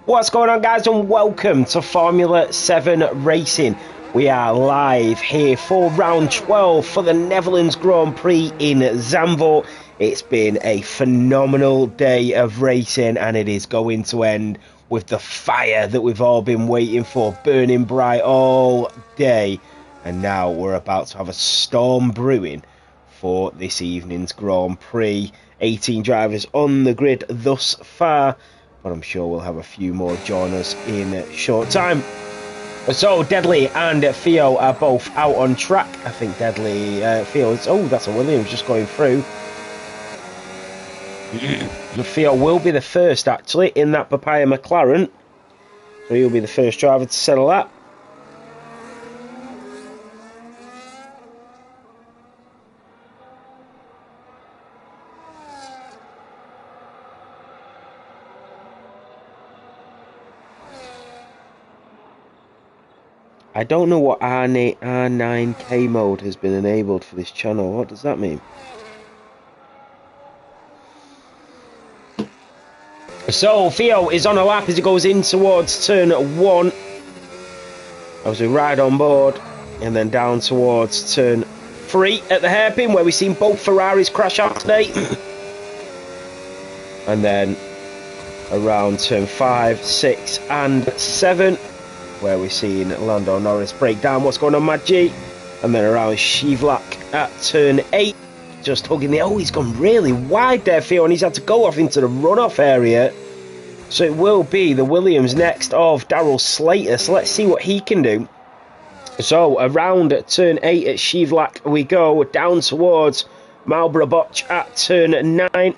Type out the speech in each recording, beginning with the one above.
What's going on, guys, and welcome to Formula 7 Racing. We are live here for round 12 for the Netherlands Grand Prix in Zandvoort. It's been a phenomenal day of racing, and it is going to end with the fire that we've all been waiting for, burning bright all day. And now we're about to have a storm brewing for this evening's Grand Prix. 18 drivers on the grid thus far, but I'm sure we'll have a few more join us in a short time. So Deadly and Theo are both out on track. I think Deadly, Theo, that's a Williams just going through. Theo will be the first, actually, in that Papaya McLaren. So he'll be the first driver to settle that. I don't know what R9K mode has been enabled for this channel. What does that mean? So Theo is on a lap as he goes in towards turn 1. As we ride on board, and then down towards turn 3 at the hairpin, where we've seen both Ferraris crash out today. And then around turn 5, 6 and 7, where we've seen Lando Norris break down. What's going on, Mad G? And then around Shivlak at turn 8, just hugging the... Oh, he's gone really wide there, Theo, and he's had to go off into the runoff area. So it will be the Williams next of Daryl Slater. So let's see what he can do. So around turn 8 at Shivlak we go, down towards Marlborough Botch at turn 9.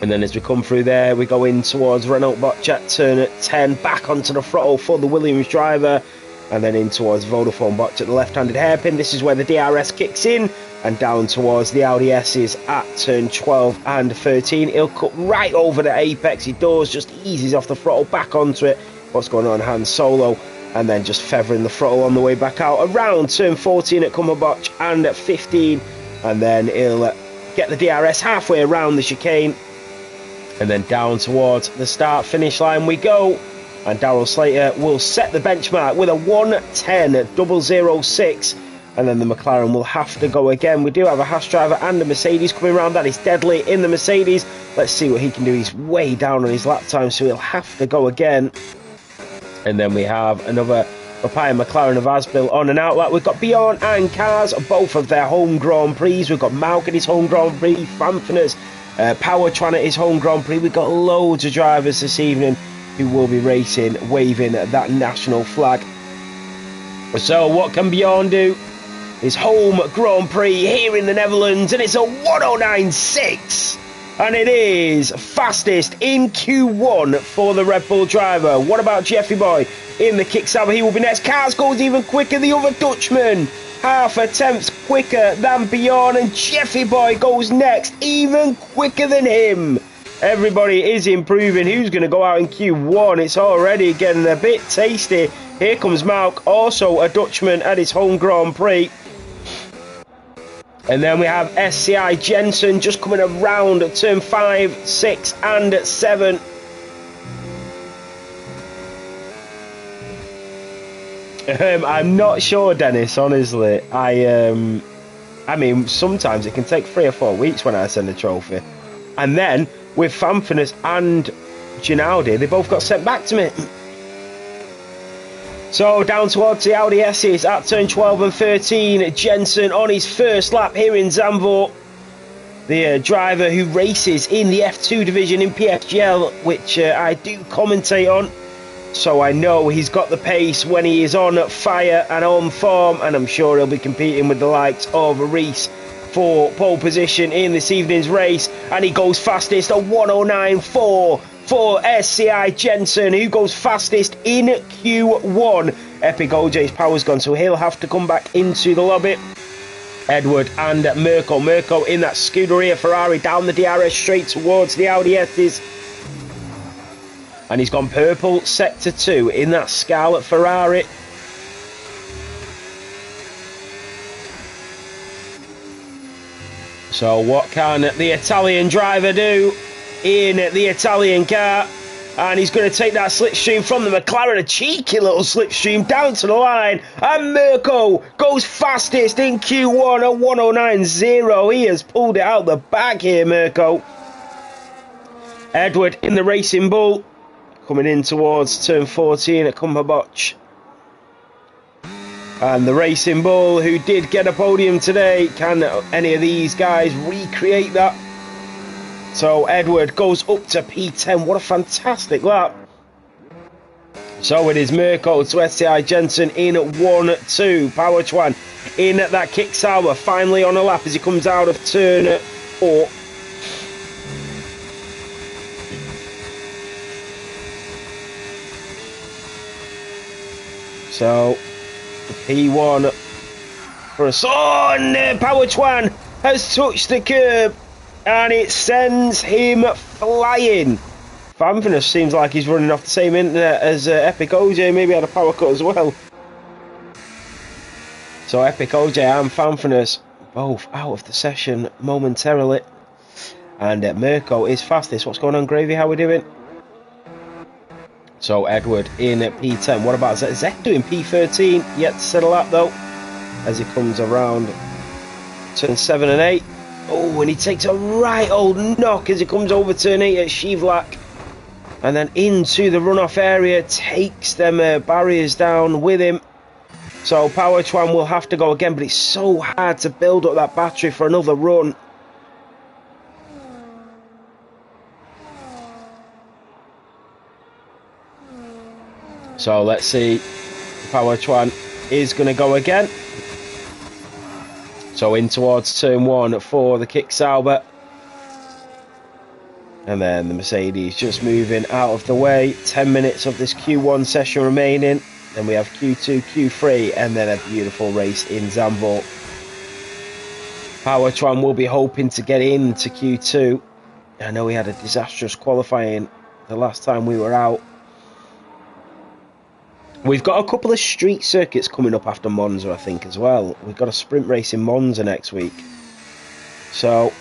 And then as we come through there, we go in towards Renault Botch at turn 10, back onto the throttle for the Williams driver, and then in towards Vodafone Botch at the left-handed hairpin. This is where the DRS kicks in, and down towards the Audi S's at turn 12 and 13. He'll cut right over the apex. He does, just eases off the throttle, back onto it. What's going on, Han Solo? And then just feathering the throttle on the way back out. Around turn 14 at Cumber Botch and at 15, and then he'll get the DRS halfway around the chicane. And then down towards the start-finish line we go. And Daryl Slater will set the benchmark with a 1:10.006. And then the McLaren will have to go again. We do have a Haas driver and a Mercedes coming around. That is Deadly in the Mercedes. Let's see what he can do. He's way down on his lap time, so he'll have to go again. And then we have another Papaya McLaren of Asbill on an outlet. We've got Bjorn and Cars, both of their home Grand Prix. We've got Malk at his home Grand Prix, Fanfiners, Powertron at his home Grand Prix. We've got loads of drivers this evening who will be racing, waving that national flag. So what can Bjorn do? His home Grand Prix here in the Netherlands, and it's a 1:09.6, and it is fastest in Q1 for the Red Bull driver. What about Jeffy Boy in the Kicksabber? He will be next. Cars goes even quicker. The other Dutchman, half a tenth quicker than Bjorn, and Jeffy Boy goes next, even quicker than him. Everybody is improving. Who's going to go out in Q1? It's already getting a bit tasty. Here comes Malk, also a Dutchman at his home Grand Prix. And then we have SCI Jensen just coming around at turn 5, 6 and 7. I'm not sure, Dennis, honestly. I mean, sometimes it can take 3 or 4 weeks when I send a trophy. And then, with Fanfinus and Ginaldi, they both got sent back to me. So, down towards the Audi S's at turn 12 and 13, Jensen on his first lap here in Zandvoort. The driver who races in the F2 division in PSGL, which I do commentate on. So I know he's got the pace when he is on fire and on form, and I'm sure he'll be competing with the likes of Reese for pole position in this evening's race. And he goes fastest, a 1:09.4 for SCI Jensen, who goes fastest in Q1. Epic OJ's power's gone, so he'll have to come back into the lobby. Edward and Mirko in that Scuderia Ferrari down the DRS straight towards the Audi S's. And he's gone purple sector 2 in that Scarlet Ferrari. So what can the Italian driver do in the Italian car? And he's going to take that slipstream from the McLaren, a cheeky little slipstream down to the line. And Mirko goes fastest in Q1 at 109.0. He has pulled it out the bag here, Mirko. Edward in the Racing Bull, coming in towards turn 14 at Kumperboch. And the Racing Bull, who did get a podium today, can any of these guys recreate that? So Edward goes up to P10. What a fantastic lap. So it is Mirko to STI Jensen in 1-2. Power Chuan in that kick Sauber, finally on a lap as he comes out of turn 4. So P1 for a son. Power Chuan has touched the curb and it sends him flying. Fanfinus seems like he's running off the same internet as Epic OJ, maybe had a power cut as well. So Epic OJ and Fanfinus both out of the session momentarily. And Mirko is fastest. What's going on, Gravy? How are we doing? So Edward in at P10. What about Zek? Zek doing P13. Yet to settle up though, as he comes around turn 7 and 8. Oh, and he takes a right old knock as he comes over turn 8 at Shivlak. And then into the runoff area, takes them barriers down with him. So Power Chuan will have to go again, but it's so hard to build up that battery for another run. So let's see, Power Chuan is going to go again. So in towards turn 1 for the kick Sauber. And then the Mercedes just moving out of the way. 10 minutes of this Q1 session remaining. Then we have Q2, Q3, and then a beautiful race in Zandvoort. Power Chuan will be hoping to get into Q2. I know we had a disastrous qualifying the last time we were out. We've got a couple of street circuits coming up after Monza, I think, as well. We've got a sprint race in Monza next week. So,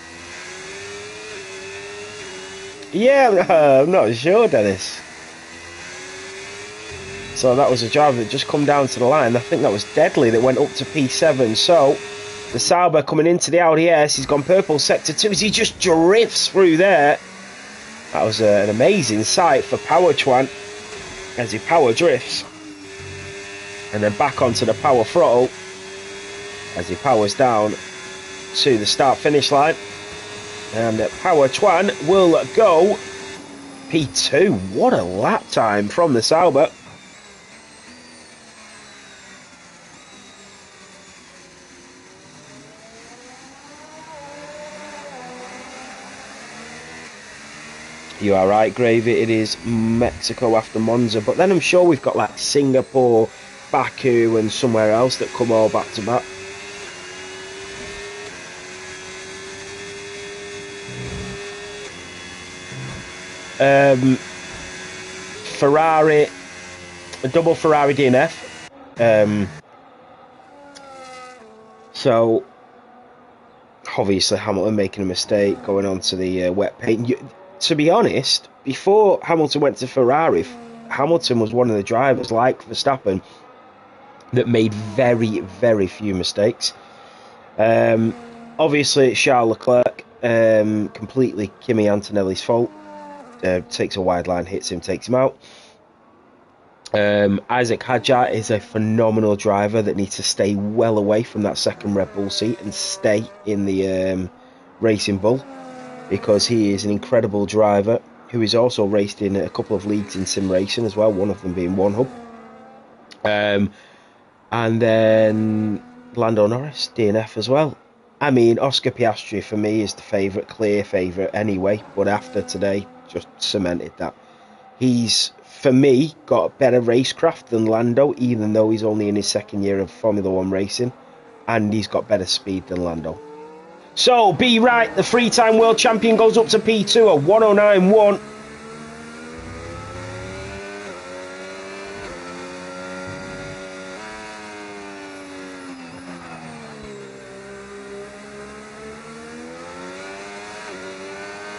yeah, I'm not sure, Dennis. So that was a driver that just come down to the line. I think that was Deadly that went up to P7. So, the Sauber coming into the Audi S. He's gone purple sector 2 as he just drifts through there. That was an amazing sight for Power Chuan as he power drifts. And then back onto the power throttle as he powers down to the start-finish line. And Power Chuan will go P2. What a lap time from the Sauber. You are right, Gravy. It is Mexico after Monza. But then I'm sure we've got like Singapore, Baku and somewhere else that come all back to back. Ferrari, a double Ferrari DNF. So obviously Hamilton making a mistake going on to the wet paint. To be honest, before Hamilton went to Ferrari, Hamilton was one of the drivers like Verstappen that made very, very few mistakes. Obviously, Charles Leclerc, completely Kimi Antonelli's fault. Takes a wide line, hits him, takes him out. Isaac Hadjar is a phenomenal driver that needs to stay well away from that second Red Bull seat and stay in the Racing Bull, because he is an incredible driver who is also raced in a couple of leagues in sim racing as well, one of them being One Hub. And then Lando Norris, DNF as well. I mean, Oscar Piastri for me is the favourite, clear favourite anyway, but after today, just cemented that. He's, for me, got better racecraft than Lando, even though he's only in his second year of Formula 1 racing, and he's got better speed than Lando. So, be right, the three-time world champion goes up to P2 at 109.1.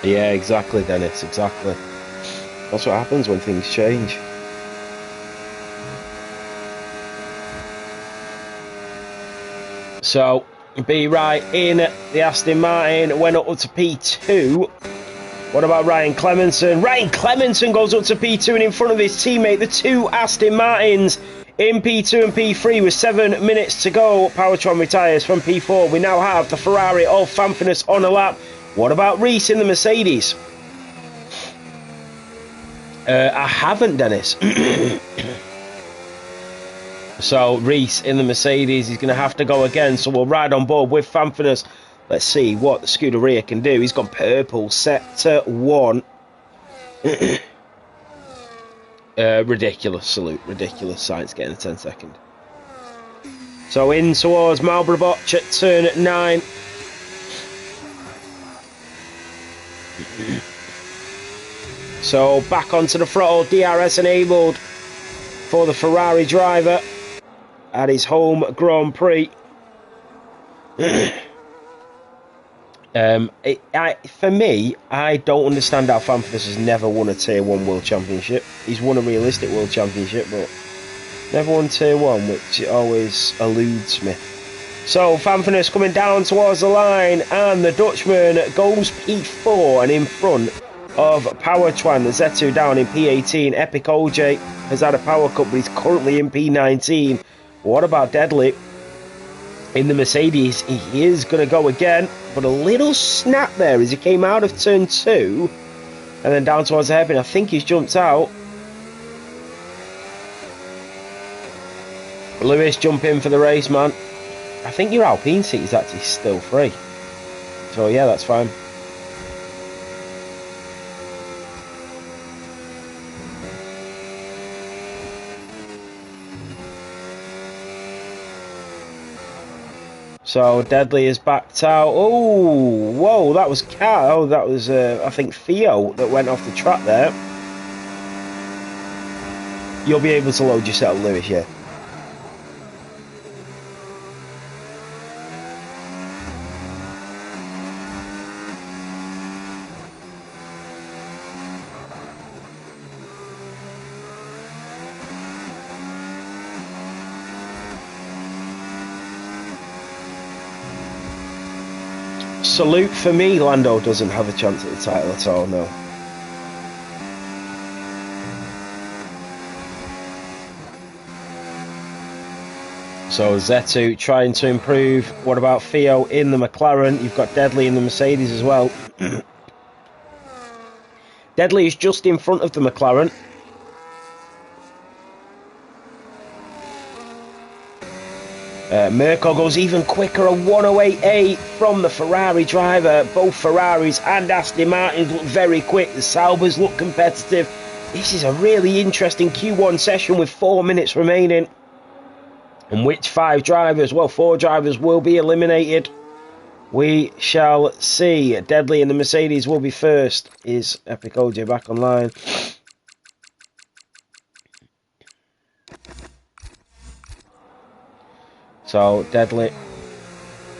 Yeah, exactly, Dennis, exactly. That's what happens when things change. So, be right in the Aston Martin, went up to P2. What about Ryan Clemenson? Ryan Clemenson goes up to P2 and in front of his teammate, the two Aston Martins in P2 and P3 with 7 minutes to go. Powertron retires from P4. We now have the Ferrari of Fanfinus on a lap. What about Reese in the Mercedes? I haven't, Dennis. So Reese in the Mercedes, he's going to have to go again. So we'll ride on board with Fanfinus. Let's see what the Scuderia can do. He's got purple, sector 1. Ridiculous salute, ridiculous. Science getting a 10-second. So in towards Marlborough Botch at turn 9. So back onto the throttle, DRS enabled for the Ferrari driver at his home Grand Prix. For me, I don't understand how Fanfinus has never won a Tier 1 World Championship. He's won a realistic World Championship, but never won Tier 1, which always eludes me. So Fanfinus coming down towards the line, and the Dutchman goes P4 and in front of Powertwan. The Zetu down in P18. Epic OJ has had a power cut, but he's currently in P19. What about Deadly in the Mercedes? He is going to go again, but a little snap there as he came out of turn 2 and then down towards the hairpin. I think he's jumped out. Lewis, jump in for the race, man. I think your Alpine seat is actually still free, so yeah, that's fine. So Deadly is backed out. Oh, whoa, that was I think Theo that went off the track there. You'll be able to load yourself, Lewis, yeah. Salute for me, Lando doesn't have a chance at the title at all, no. So Zetu trying to improve. What about Theo in the McLaren? You've got Deadly in the Mercedes as well. Deadly is just in front of the McLaren. Mirko goes even quicker, a 108.8 from the Ferrari driver. Both Ferraris and Aston Martins look very quick. The Saubers look competitive. This is a really interesting Q1 session with 4 minutes remaining. And which 5 drivers, well, 4 drivers will be eliminated. We shall see. Deadly in the Mercedes will be first. Is Epic OJ back online? So Deadly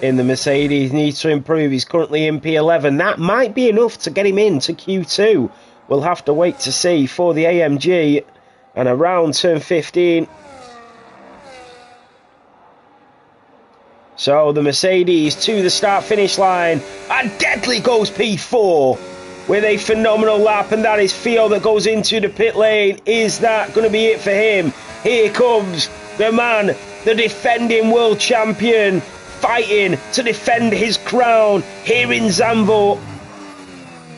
in the Mercedes needs to improve. He's currently in P11. That might be enough to get him into Q2. We'll have to wait to see for the AMG. And around turn 15. So the Mercedes to the start-finish line. And Deadly goes P4 with a phenomenal lap. And that is Theo that goes into the pit lane. Is that going to be it for him? Here comes the man, the defending world champion, fighting to defend his crown here in Zandvoort.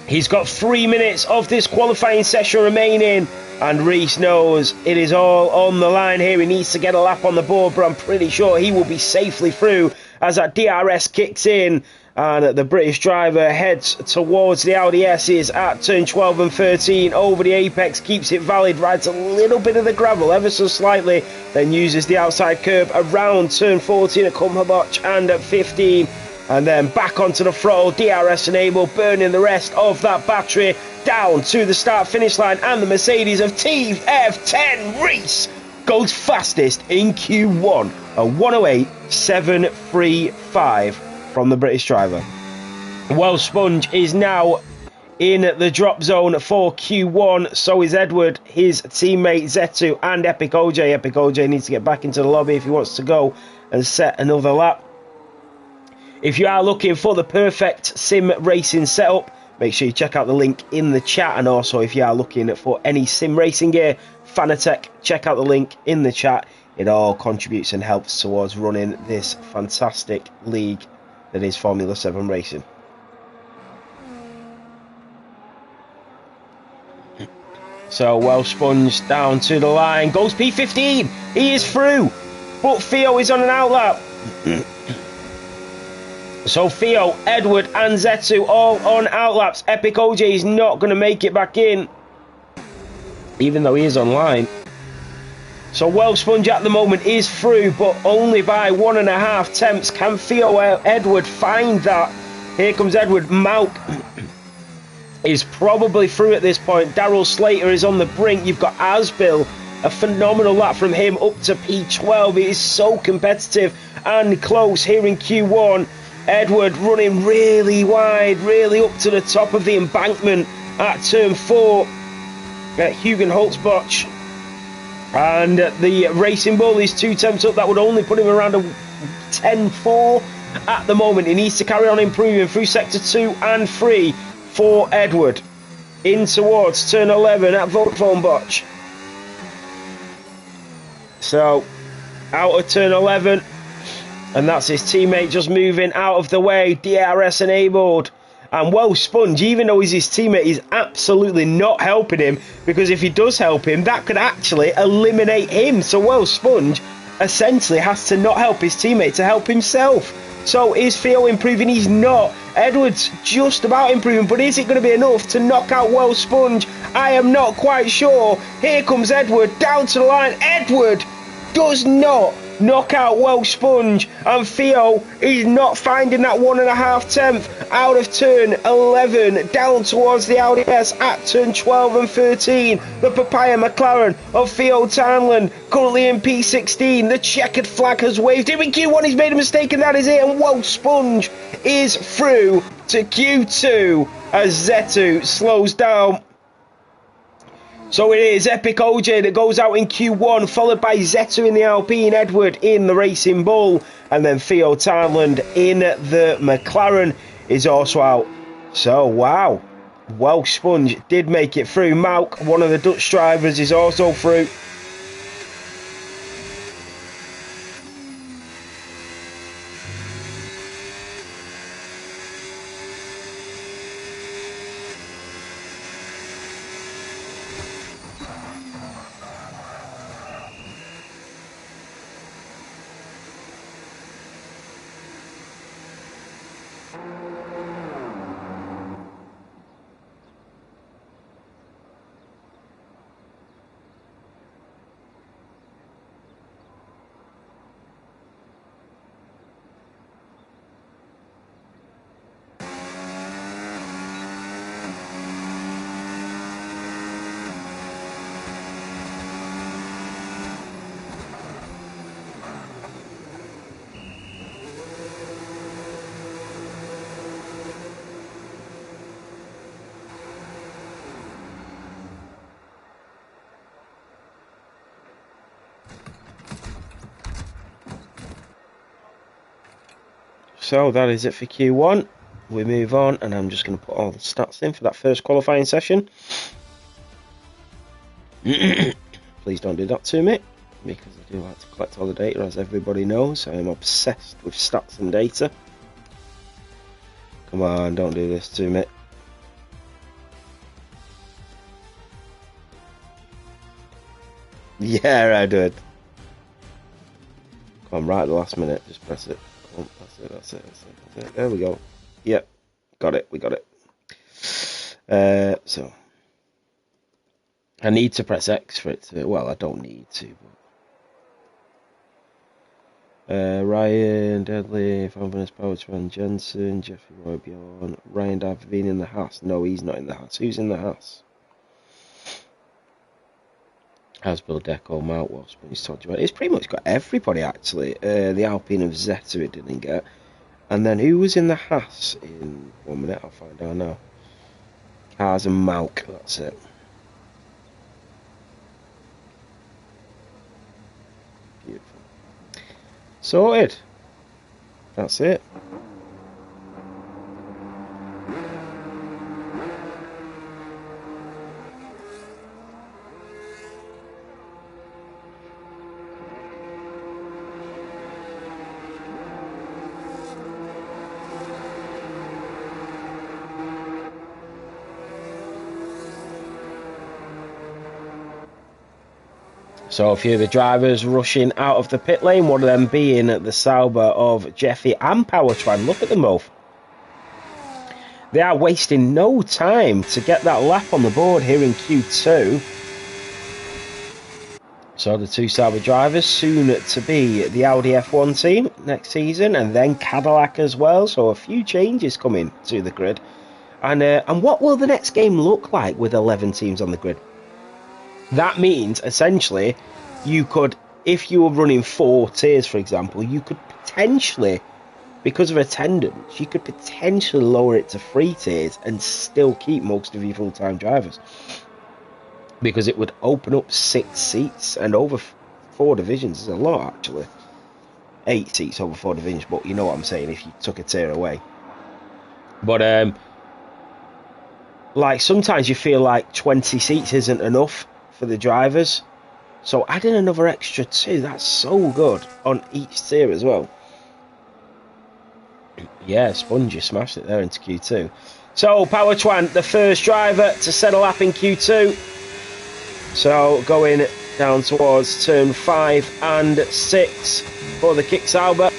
He's got 3 minutes of this qualifying session remaining, and Reese knows it is all on the line here. He needs to get a lap on the board, but I'm pretty sure he will be safely through as that DRS kicks in. And the British driver heads towards the Audi S's at turn 12 and 13 over the apex, keeps it valid, rides a little bit of the gravel ever so slightly, then uses the outside curb around turn 14 at Kummerbotch and at 15, and then back onto the throttle, DRS enabled, burning the rest of that battery down to the start finish line, and the Mercedes of TF10 Reese goes fastest in Q1, a 108.735 from the British driver. Well, Sponge is now in the drop zone for Q1. So is Edward, his teammate Zetu, and Epic OJ. Epic OJ needs to get back into the lobby if he wants to go and set another lap. If you are looking for the perfect sim racing setup, make sure you check out the link in the chat. And also, if you are looking for any sim racing gear, Fanatec, check out the link in the chat. It all contributes and helps towards running this fantastic league that is Formula 7 racing. So, well sponged down to the line. Goes P15. He is through. But Theo is on an outlap. So Theo, Edward and Zetu all on outlaps. Epic OJ is not going to make it back in, even though he is online. So Well Sponge at the moment is through, but only by 1.5 tenths. Can Theo Edward find that? Here comes Edward. Malk is probably through at this point. Daryl Slater is on the brink. You've got Asbil, a phenomenal lap from him up to P12. It is so competitive and close here in Q1. Edward running really wide, really up to the top of the embankment at turn 4 at Hugen-Holtzbach. And the Racing Bull is 2 tenths up. That would only put him around a 10.4 at the moment. He needs to carry on improving through sector 2 and 3 for Edward. In towards turn 11 at Vodafone-Bosch. So, out of turn 11. And that's his teammate just moving out of the way. DRS enabled. And Well Sponge, even though he's his teammate, is absolutely not helping him. Because if he does help him, that could actually eliminate him. So Well Sponge essentially has to not help his teammate to help himself. So is Theo improving? He's not. Edward's just about improving, but is it going to be enough to knock out Well Sponge? I am not quite sure. Here comes Edward down to the line. Edward does not knock out Well Sponge, and Theo is not finding that 1.5 tenth out of turn 11 down towards the Audi S at turn 12 and 13. The Papaya McLaren of Theo Timeland currently in P16. The checkered flag has waved. Here in Q1 he's made a mistake, and that is it, and Well Sponge is through to Q2 as Zetu slows down. So it is Epic OJ that goes out in Q1, followed by Zetu in the Alpine, Edward in the Racing Bull, and then Theo Timeland in the McLaren is also out. So, wow. Well Sponge did make it through. Malk, one of the Dutch drivers, is also through. So that is it for Q1. We move on, and I'm just going to put all the stats in for that first qualifying session. Please don't do that to me, because I do like to collect all the data, as everybody knows. I am obsessed with stats and data. Come on, don't do this to me. Yeah, I did. Come on, right at the last minute, just press it. Oh, that's it. There we go. Yep, got it. We got it. So I need to press X for it to. Well, I don't need to. But... Ryan, Deadly, Fabulous Powertran, Jensen, Jeffrey Roy Bjorn, Ryan Davine in the Haas. No, he's not in the Haas. Who's in the Haas? Asbill, Deco, Mount Wasp, he's talked about. It's pretty much got everybody actually. The Alpine of Zetu it didn't get. And then who was in the Haas in 1 minute? I'll find out now. Cars and Malk, that's it. Beautiful. Sorted. That's it. So a few of the drivers rushing out of the pit lane, one of them being the Sauber of Jeffy and Powertran. Look at them both. They are wasting no time to get that lap on the board here in Q2. So the two Sauber drivers soon to be the Audi F1 team next season, and then Cadillac as well. So a few changes coming to the grid. And what will the next game look like with 11 teams on the grid? That means, essentially, you could, if you were running 4 tiers, for example, you could potentially, because of attendance, you could potentially lower it to 3 tiers and still keep most of your full-time drivers. Because it would open up 6 seats and over 4 divisions is a lot, actually. 8 seats over 4 divisions, but you know what I'm saying, if you took a tier away. But, like, sometimes you feel like 20 seats isn't enough for the drivers, so adding another extra 2, that's so good on each tier as well. Yeah, Sponge smashed it there into Q2. So Powertran, the first driver to set a lap in Q2, so going down towards turn 5 and 6 for the Kick Sauber.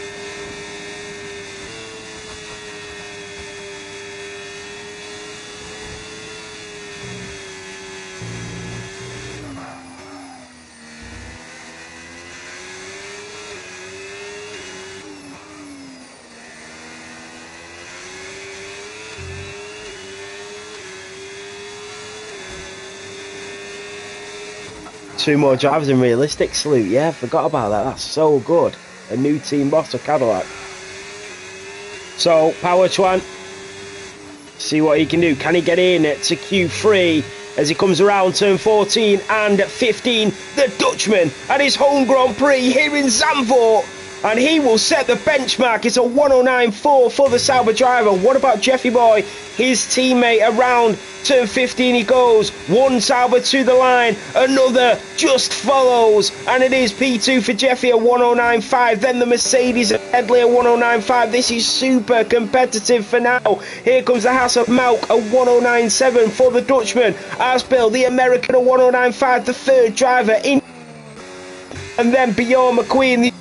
Two more drivers in realistic salute. Yeah, forgot about that. That's so good. A new team boss of Cadillac. So Powertran, see what he can do. Can he get in to Q3 as he comes around turn 14 and 15? The Dutchman at his home Grand Prix here in Zandvoort, and he will set the benchmark. It's a 109.4 for the Sauber driver. What about Jeffy Boy, his teammate? Around turn 15 he goes, one Sauber to the line, another just follows, and it is P2 for Jeffy at 109.5, then the Mercedes at Headley at 109.5. This is super competitive for now. Here comes the Haas of Malk at 109.7 for the Dutchman. Aspel, the American, at 109.5, the third driver in, and then Bjorn McQueen,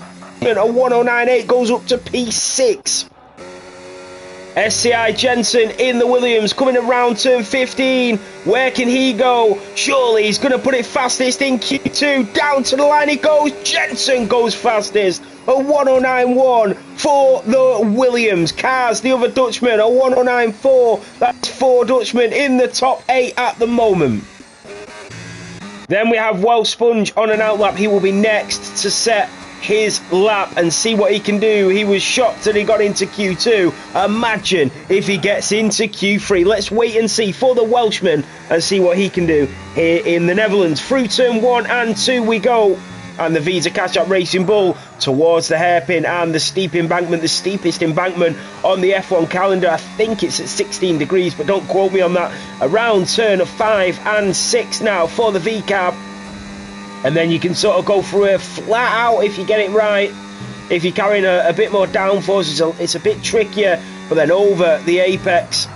the at 109.8, goes up to P6. SCI Jensen in the Williams coming around turn 15. Where can he go? Surely he's going to put it fastest in Q2. Down to the line he goes. Jensen goes fastest at 109.1 for the Williams. Cars, the other Dutchman, at 109.4. That's 4 Dutchmen in the top 8 at the moment. Then we have Welsh Sponge on an outlap. He will be next to set his lap and see what he can do. He was shocked that he got into Q2. Imagine if he gets into Q3. Let's wait and see for the Welshman and see what he can do here in the Netherlands. Through turn 1 and 2 we go, and the Visa Cash App Racing Bull towards the hairpin and the steep embankment, the steepest embankment on the F1 calendar. I think it's at 16 degrees, but don't quote me on that. Around turn 5 and 6 now for the V-Cab. And then you can sort of go through it flat out if you get it right. If you're carrying a bit more downforce, it's a bit trickier. But then over the apex.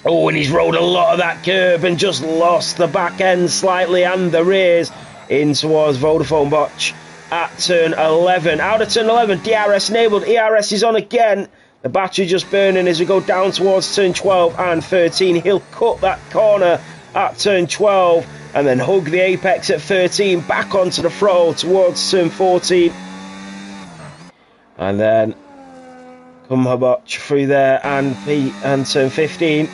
Oh, and he's rode a lot of that curb and just lost the back end slightly and the rears in towards Vodafone Botch at turn 11. Out of turn 11, DRS enabled. ERS is on again. The battery just burning as we go down towards turn 12 and 13. He'll cut that corner at turn 12. And then hug the apex at 13, back onto the throttle towards turn 14. And then come Hobotch through there and turn 15.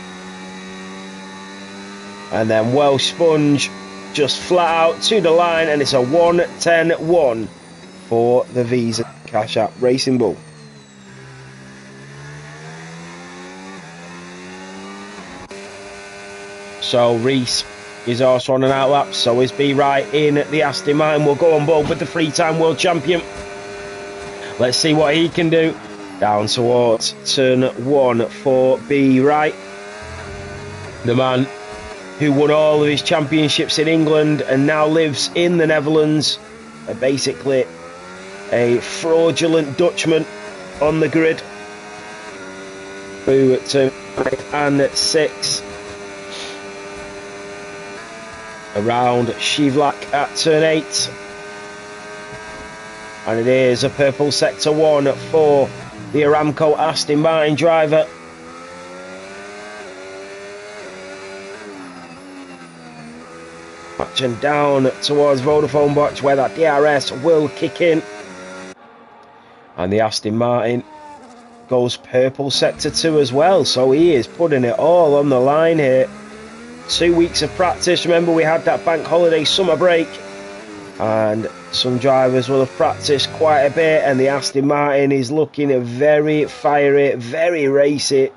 And then Welsh Sponge just flat out to the line, and it's a 1:10.1 for the Visa Cash App Racing Bull. So Reese is also on an outlap. So is B Wright in the Aston Martin. Will go on board with the 3-time world champion. Let's see what he can do. Down towards turn 1 for B Wright. The man who won all of his championships in England and now lives in the Netherlands. Basically a fraudulent Dutchman on the grid. Through at turn 5 and 6. Around Shivlak at turn 8. And it is a purple sector 1 for the Aramco Aston Martin driver. Matching down towards Vodafone Box where that DRS will kick in. And the Aston Martin goes purple sector 2 as well. So he is putting it all on the line here. 2 weeks of practice. Remember, we had that bank holiday summer break. And some drivers will have practiced quite a bit. And the Aston Martin is looking very fiery, very racy.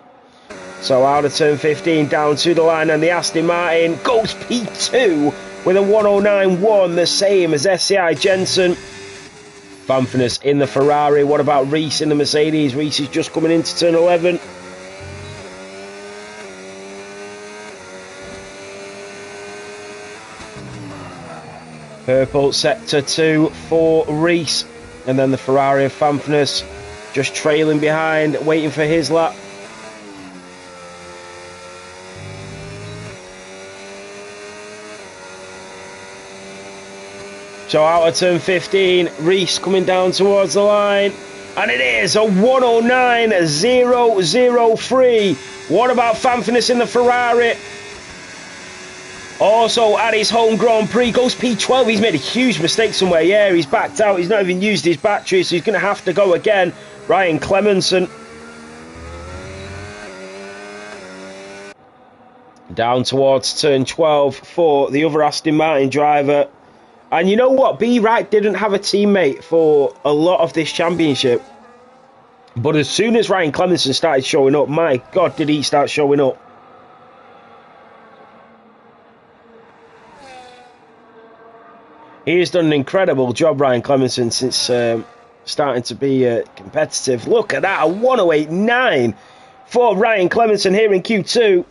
So out of turn 15 down to the line. And the Aston Martin goes P2 with a 109.1. The same as SCI Jensen. Fanfurness in the Ferrari. What about Reese in the Mercedes? Reese is just coming into turn 11. Purple sector 2 for Reese. And then the Ferrari of Fanfurness just trailing behind, waiting for his lap. So out of turn 15, Reese coming down towards the line. And it is a 109.003. What about Fanfurness in the Ferrari? Also at his home Grand Prix, goes P12. He's made a huge mistake somewhere. Yeah, he's backed out. He's not even used his battery, so he's going to have to go again. Ryan Clemenson. Down towards turn 12 for the other Aston Martin driver. And you know what? B Wright didn't have a teammate for a lot of this championship. But as soon as Ryan Clemenson started showing up, my God, did he start showing up. He has done an incredible job, Ryan Clemenson, since starting to be competitive. Look at that, a 108.9 for Ryan Clemenson here in Q2.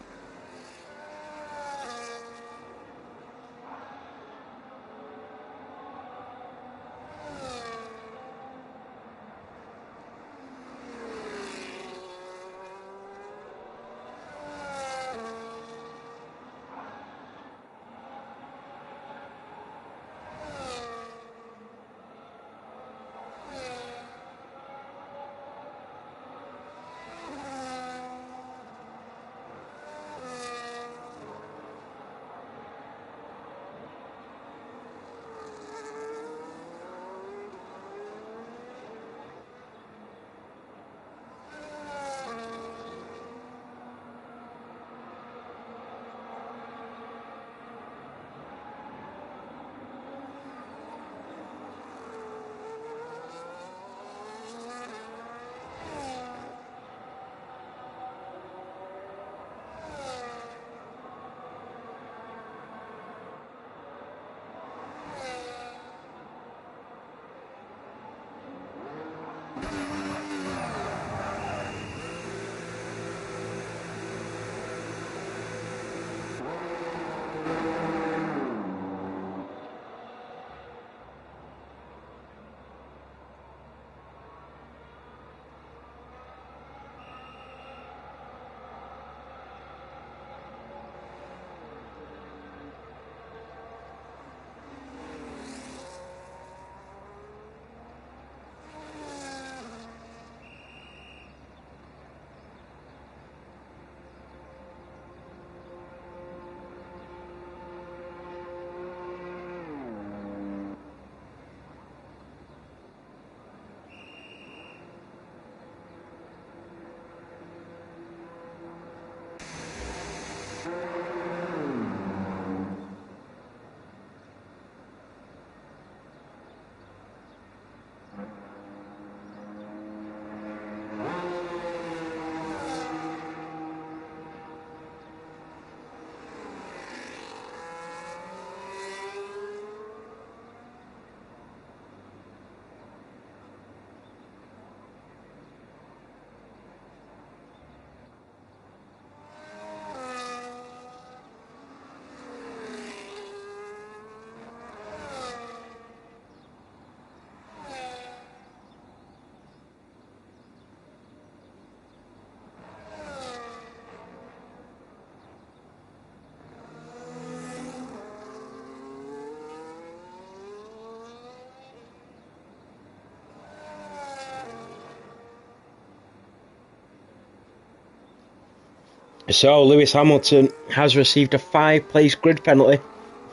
So Lewis Hamilton has received a 5-place grid penalty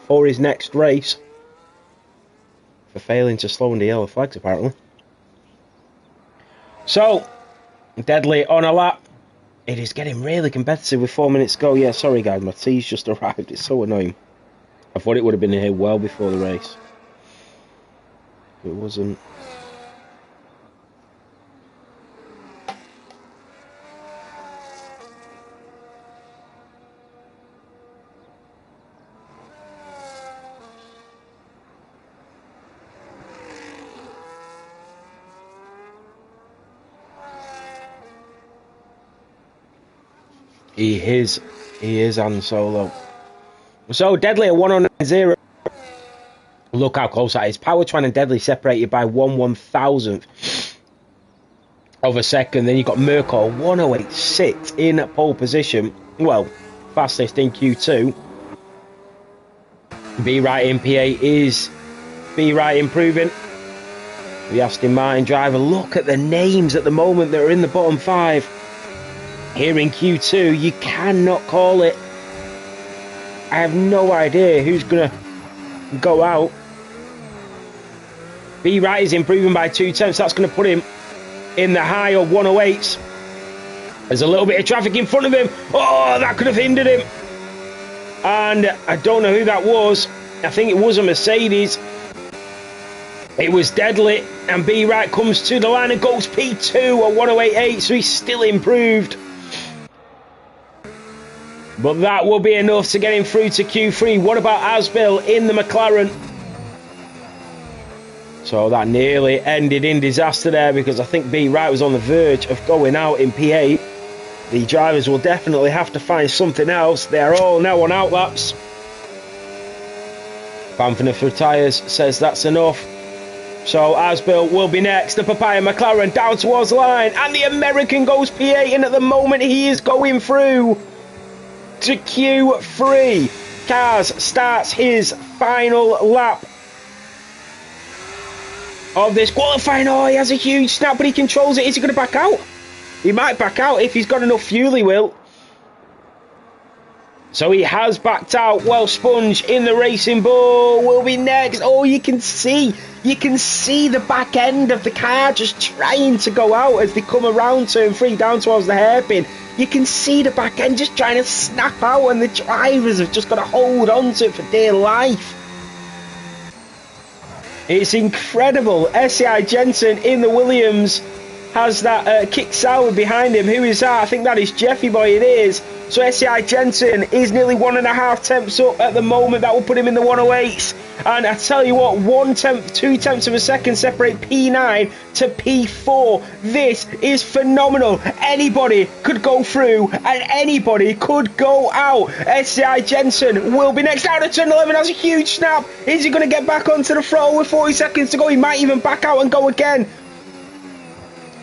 for his next race for failing to slow under yellow flags, apparently. So, Deadly on a lap. It is getting really competitive with 4 minutes to go. Yeah, sorry guys, my tea's just arrived. It's so annoying. I thought it would have been here well before the race. It wasn't. He is Han Solo. So Deadly at 109.0. Look how close that is. Powertran and Deadly separated by 1/1000th of a second. Then you've got Merkel 108.6 in pole position. Well, fastest in Q2. B Right in P8 is B Right improving. The Aston Martin driver. Look at the names at the moment that are in the bottom 5. Here in Q2, you cannot call it. I have no idea who's going to go out. B Right is improving by 0.2. That's going to put him in the high of 108s. There's a little bit of traffic in front of him. Oh, that could have hindered him. And I don't know who that was. I think it was a Mercedes. It was Deadly. And B Right comes to the line and goes P2 at 108.8. So he's still improved. But that will be enough to get him through to Q3. What about Asbill in the McLaren? So that nearly ended in disaster there, because I think B Right was on the verge of going out in P8. The drivers will definitely have to find something else. They are all now on outlaps. Banfield for tyres says that's enough. So Asbill will be next. The Papaya McLaren down towards the line. And the American goes P8. And at the moment he is going through to Q3. Cars starts his final lap of this qualifying. Oh, he has a huge snap, but he controls it. Is he going to back out? He might back out if he's got enough fuel. He will. So he has backed out. Well, Sponge in the Racing Bull will be next. Oh, you can see the back end of the car just trying to go out as they come around turn 3 down towards the hairpin. You can see the back end just trying to snap out, and the drivers have just got to hold on to it for dear life. It's incredible. SCI Jensen in the Williams has that Kick Sauer behind him. Who is that? I think that is Jeffy Boy. It is. So SCI Jensen is nearly 1.5 tenths up at the moment. That will put him in the 108s. And I tell you what, 2 tenths of a second separate P9 to P4. This is phenomenal. Anybody could go through and anybody could go out. SCI Jensen will be next. Out of turn 11, has a huge snap. Is he going to get back onto the throttle with 40 seconds to go? He might even back out and go again.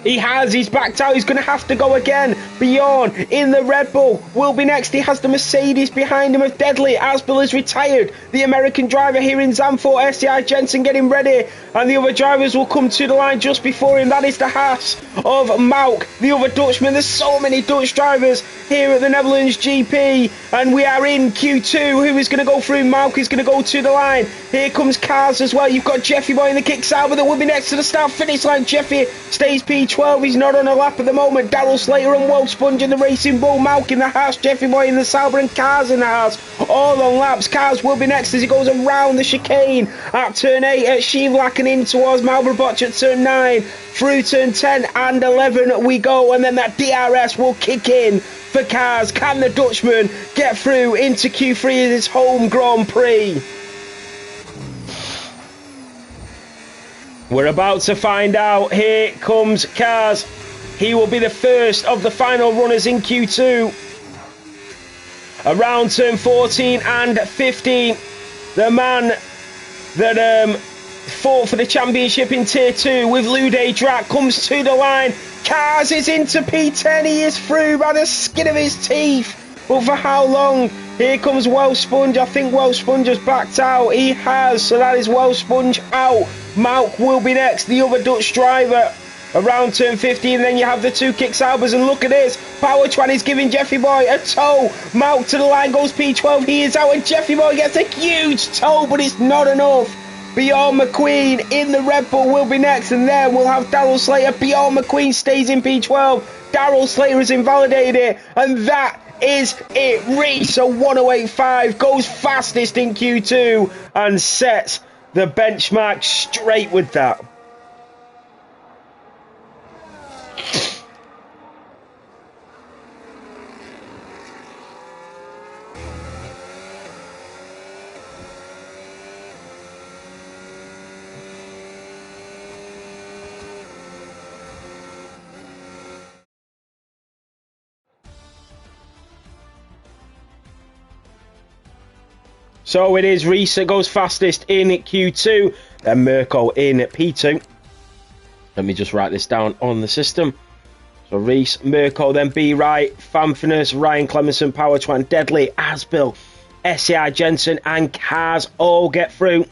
He's backed out. He's going to have to go again. Bjorn in the Red Bull will be next. He has the Mercedes behind him of Deadly. Asbill is retired. The American driver here in Zandvoort, SCI Jensen getting ready. And the other drivers will come to the line just before him. That is the Haas of Mauk, the other Dutchman. There's so many Dutch drivers here at the Netherlands GP. And we are in Q2. Who is going to go through? Mauk is going to go to the line. Here comes Cars as well. You've got Jeffy Boy in the Kick Sauber that will be next to the start finish line. Jeffy stays P12. He's not on a lap at the moment. Darrell Slater and World Sponge in the Racing Bull. Mauk in the Haas. Jeffy Boy in the Sauber, and Cars in the Haas. All on laps. Cars will be next as he goes around the chicane at turn 8 at Shivlak and in towards Malbrabotch at turn 9. Through turn 10 and 11 we go, and then that DRS will kick in for Cars. Can the Dutchman get through into Q3 in his home Grand Prix? We're about to find out. Here comes Cars. He will be the first of the final runners in Q2. Around turn 14 and 15. The man that fought for the championship in Tier 2 with Lude Drac comes to the line. Cars is into P10. He is through by the skin of his teeth. But for how long? Here comes Welsh Sponge. I think Welsh Sponge has backed out. He has. So that is Welsh Sponge out. Mauk will be next, the other Dutch driver. Around turn 50, and then you have the two kick Saubers, and look at this. Power Twan is giving Jeffy Boy a toe. Malk to the line goes P12. He is out, and Jeffy Boy gets a huge toe, but it's not enough. Bjorn McQueen in the Red Bull will be next, and then we'll have Daryl Slater. Bjorn McQueen stays in P12. Daryl Slater has invalidated it, and that is it. Reese, a 108.5, goes fastest in Q2 and sets the benchmark straight with that. So it is Reese that goes fastest in Q2, then Mirko in P2. Let me just write this down on the system. So Reese, Mirko, then B Wright, Fanfinus, Ryan Clemenson, Power Twan, Deadly, Asbill, SCI Jensen, and Kaz all get through.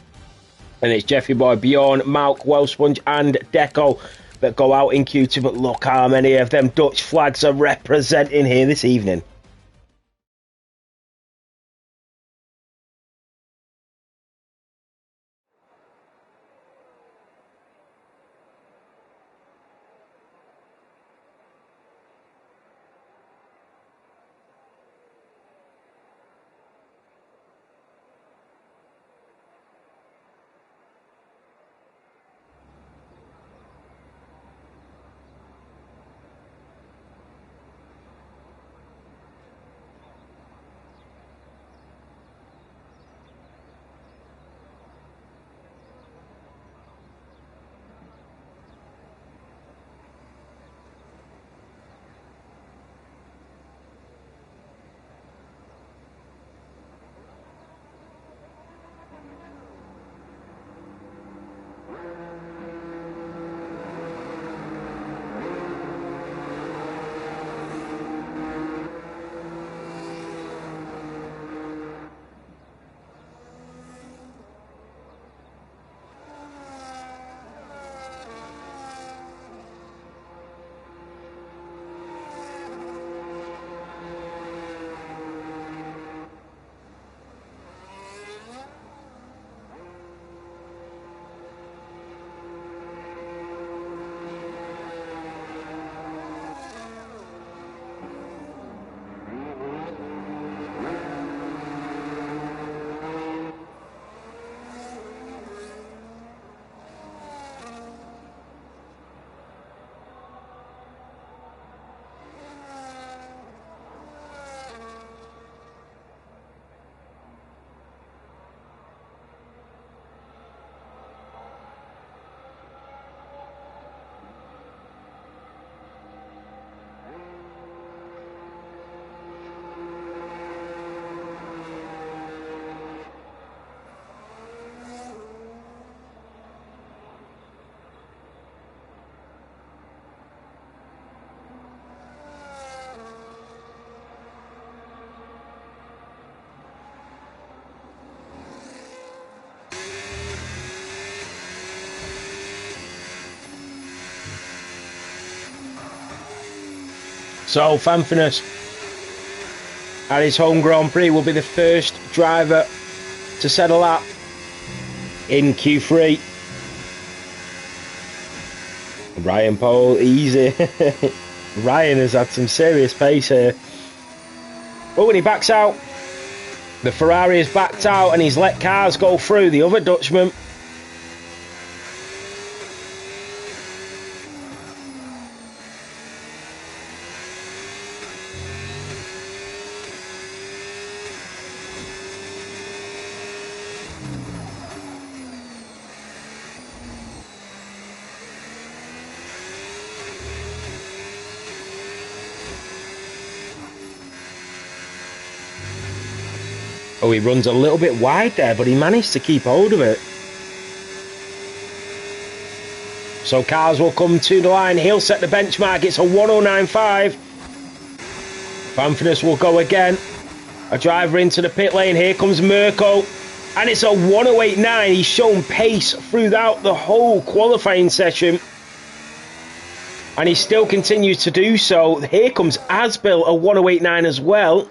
And it's Jeffy Boy, Bjorn, Malk, Wellsponge, and Deco that go out in Q2. But look how many of them Dutch flags are representing here this evening. So Fanfinus at his home Grand Prix will be the first driver to set a lap in Q3. Ryan Pole, easy. Ryan has had some serious pace here. But when he backs out, the Ferrari has backed out and he's let cars go through, the other Dutchman. Oh, he runs a little bit wide there, but he managed to keep hold of it. So cars will come to the line. He'll set the benchmark. It's a 109.5. Fanfinus will go again. A driver into the pit lane. Here comes Mirko. And it's a 108.9. He's shown pace throughout the whole qualifying session. And he still continues to do so. Here comes Asbill, a 108.9 as well.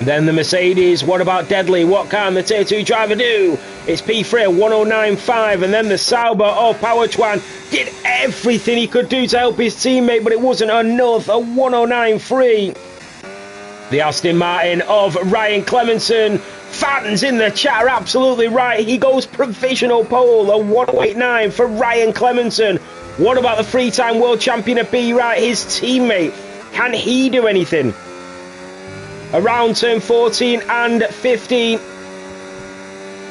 Then the Mercedes, what about Deadly? What can the Tier 2 driver do? It's P3 at 109.5, and then the Sauber, Power Chuan did everything he could do to help his teammate, but it wasn't enough, a 109.3. The Aston Martin of Ryan Clemenson. Fans in the chat are absolutely right. He goes provisional pole, a 108.9 for Ryan Clemenson. What about the three-time world champion at B Right, his teammate? Can he do anything? Around turn 14 and 15.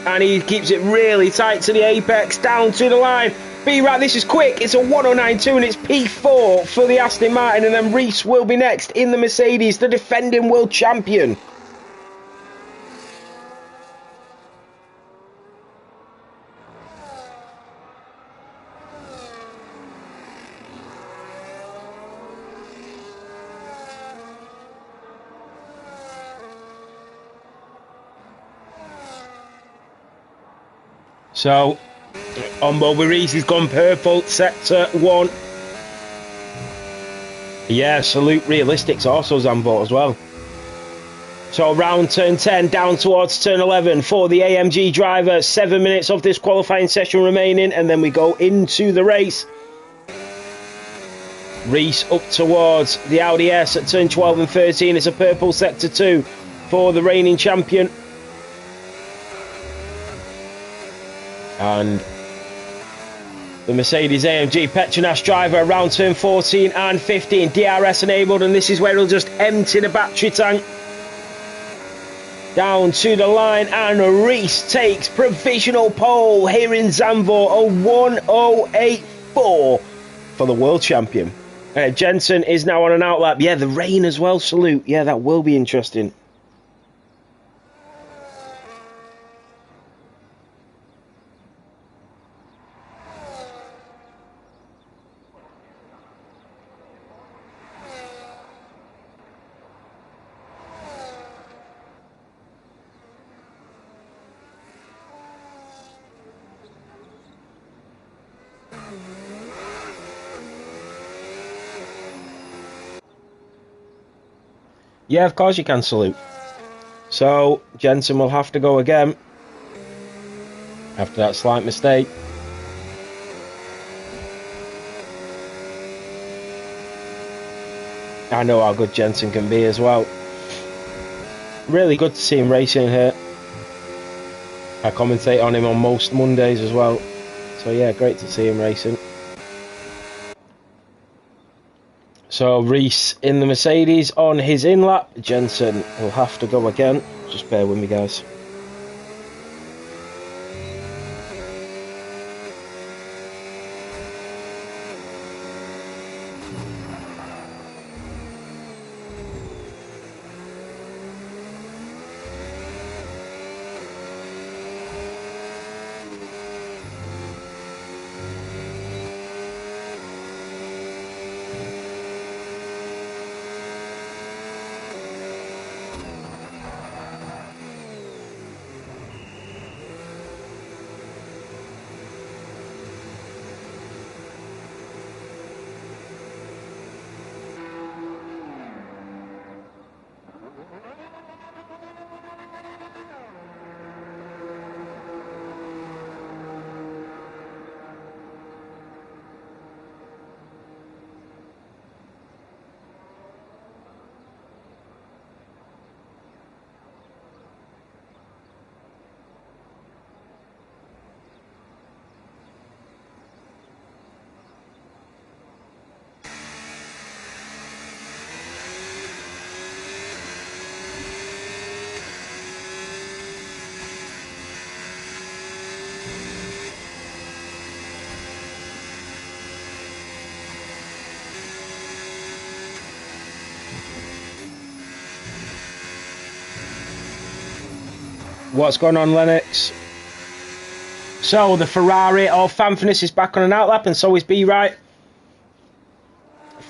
And he keeps it really tight to the apex, down to the line. B Right, this is quick. It's a 109.2 and it's P4 for the Aston Martin. And then Reese will be next in the Mercedes, the defending world champion. So, on board with Reese, he's gone purple, sector 1. Yeah, Salute Realistics also Zambot as well. So around turn 10, down towards turn 11 for the AMG driver. 7 minutes of this qualifying session remaining, and then we go into the race. Reese up towards the Audi S at turn 12 and 13. It's a purple sector 2 for the reigning champion. And the Mercedes AMG Petronas driver around turn 14 and 15, DRS enabled, and this is where he'll just empty the battery tank. Down to the line, and Reese takes provisional pole here in Zandvoort, a 108.4 for the world champion. Jensen is now on an outlap. Yeah, the rain as well, Salute. Yeah, that will be interesting. Yeah, of course you can, Salute. So, Jensen will have to go again after that slight mistake. I know how good Jensen can be as well. Really good to see him racing here. I commentate on him on most Mondays as well. So yeah, great to see him racing. So Reese in the Mercedes on his in-lap. Jensen will have to go again. Just bear with me, guys. What's going on, Lennox? So the Ferrari of Fanfinis is back on an outlap, and so is B Right.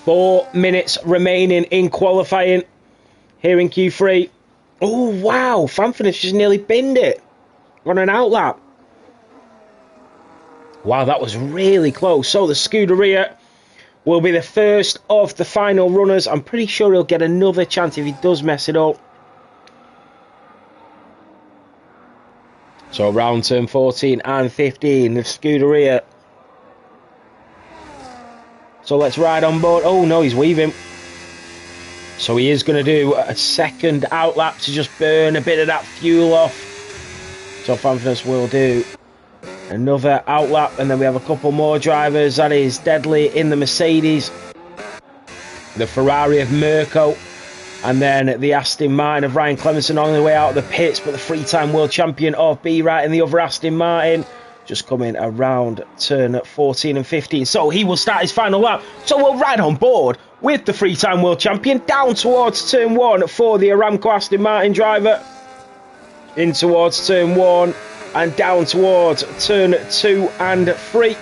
4 minutes remaining in qualifying here in Q3. Oh wow, Fanfinis just nearly binned it on an outlap. Wow, that was really close. So the Scuderia will be the first of the final runners. I'm pretty sure he'll get another chance if he does mess it up. So around turn 14 and 15 of Scuderia. So let's ride on board. Oh no, he's weaving. So he is going to do a second outlap to just burn a bit of that fuel off. So Fanfurness will do another outlap, and then we have a couple more drivers. That is Deadly in the Mercedes, the Ferrari of Mirko, and then the Aston Martin of Ryan Clemenson on the way out of the pits, but the three-time world champion of B-Right in the other Aston Martin, just coming around turn 14 and 15. So he will start his final lap. So we'll ride on board with the three-time world champion down towards turn 1 for the Aramco Aston Martin driver. In towards turn 1 and down towards turn 2 and 3.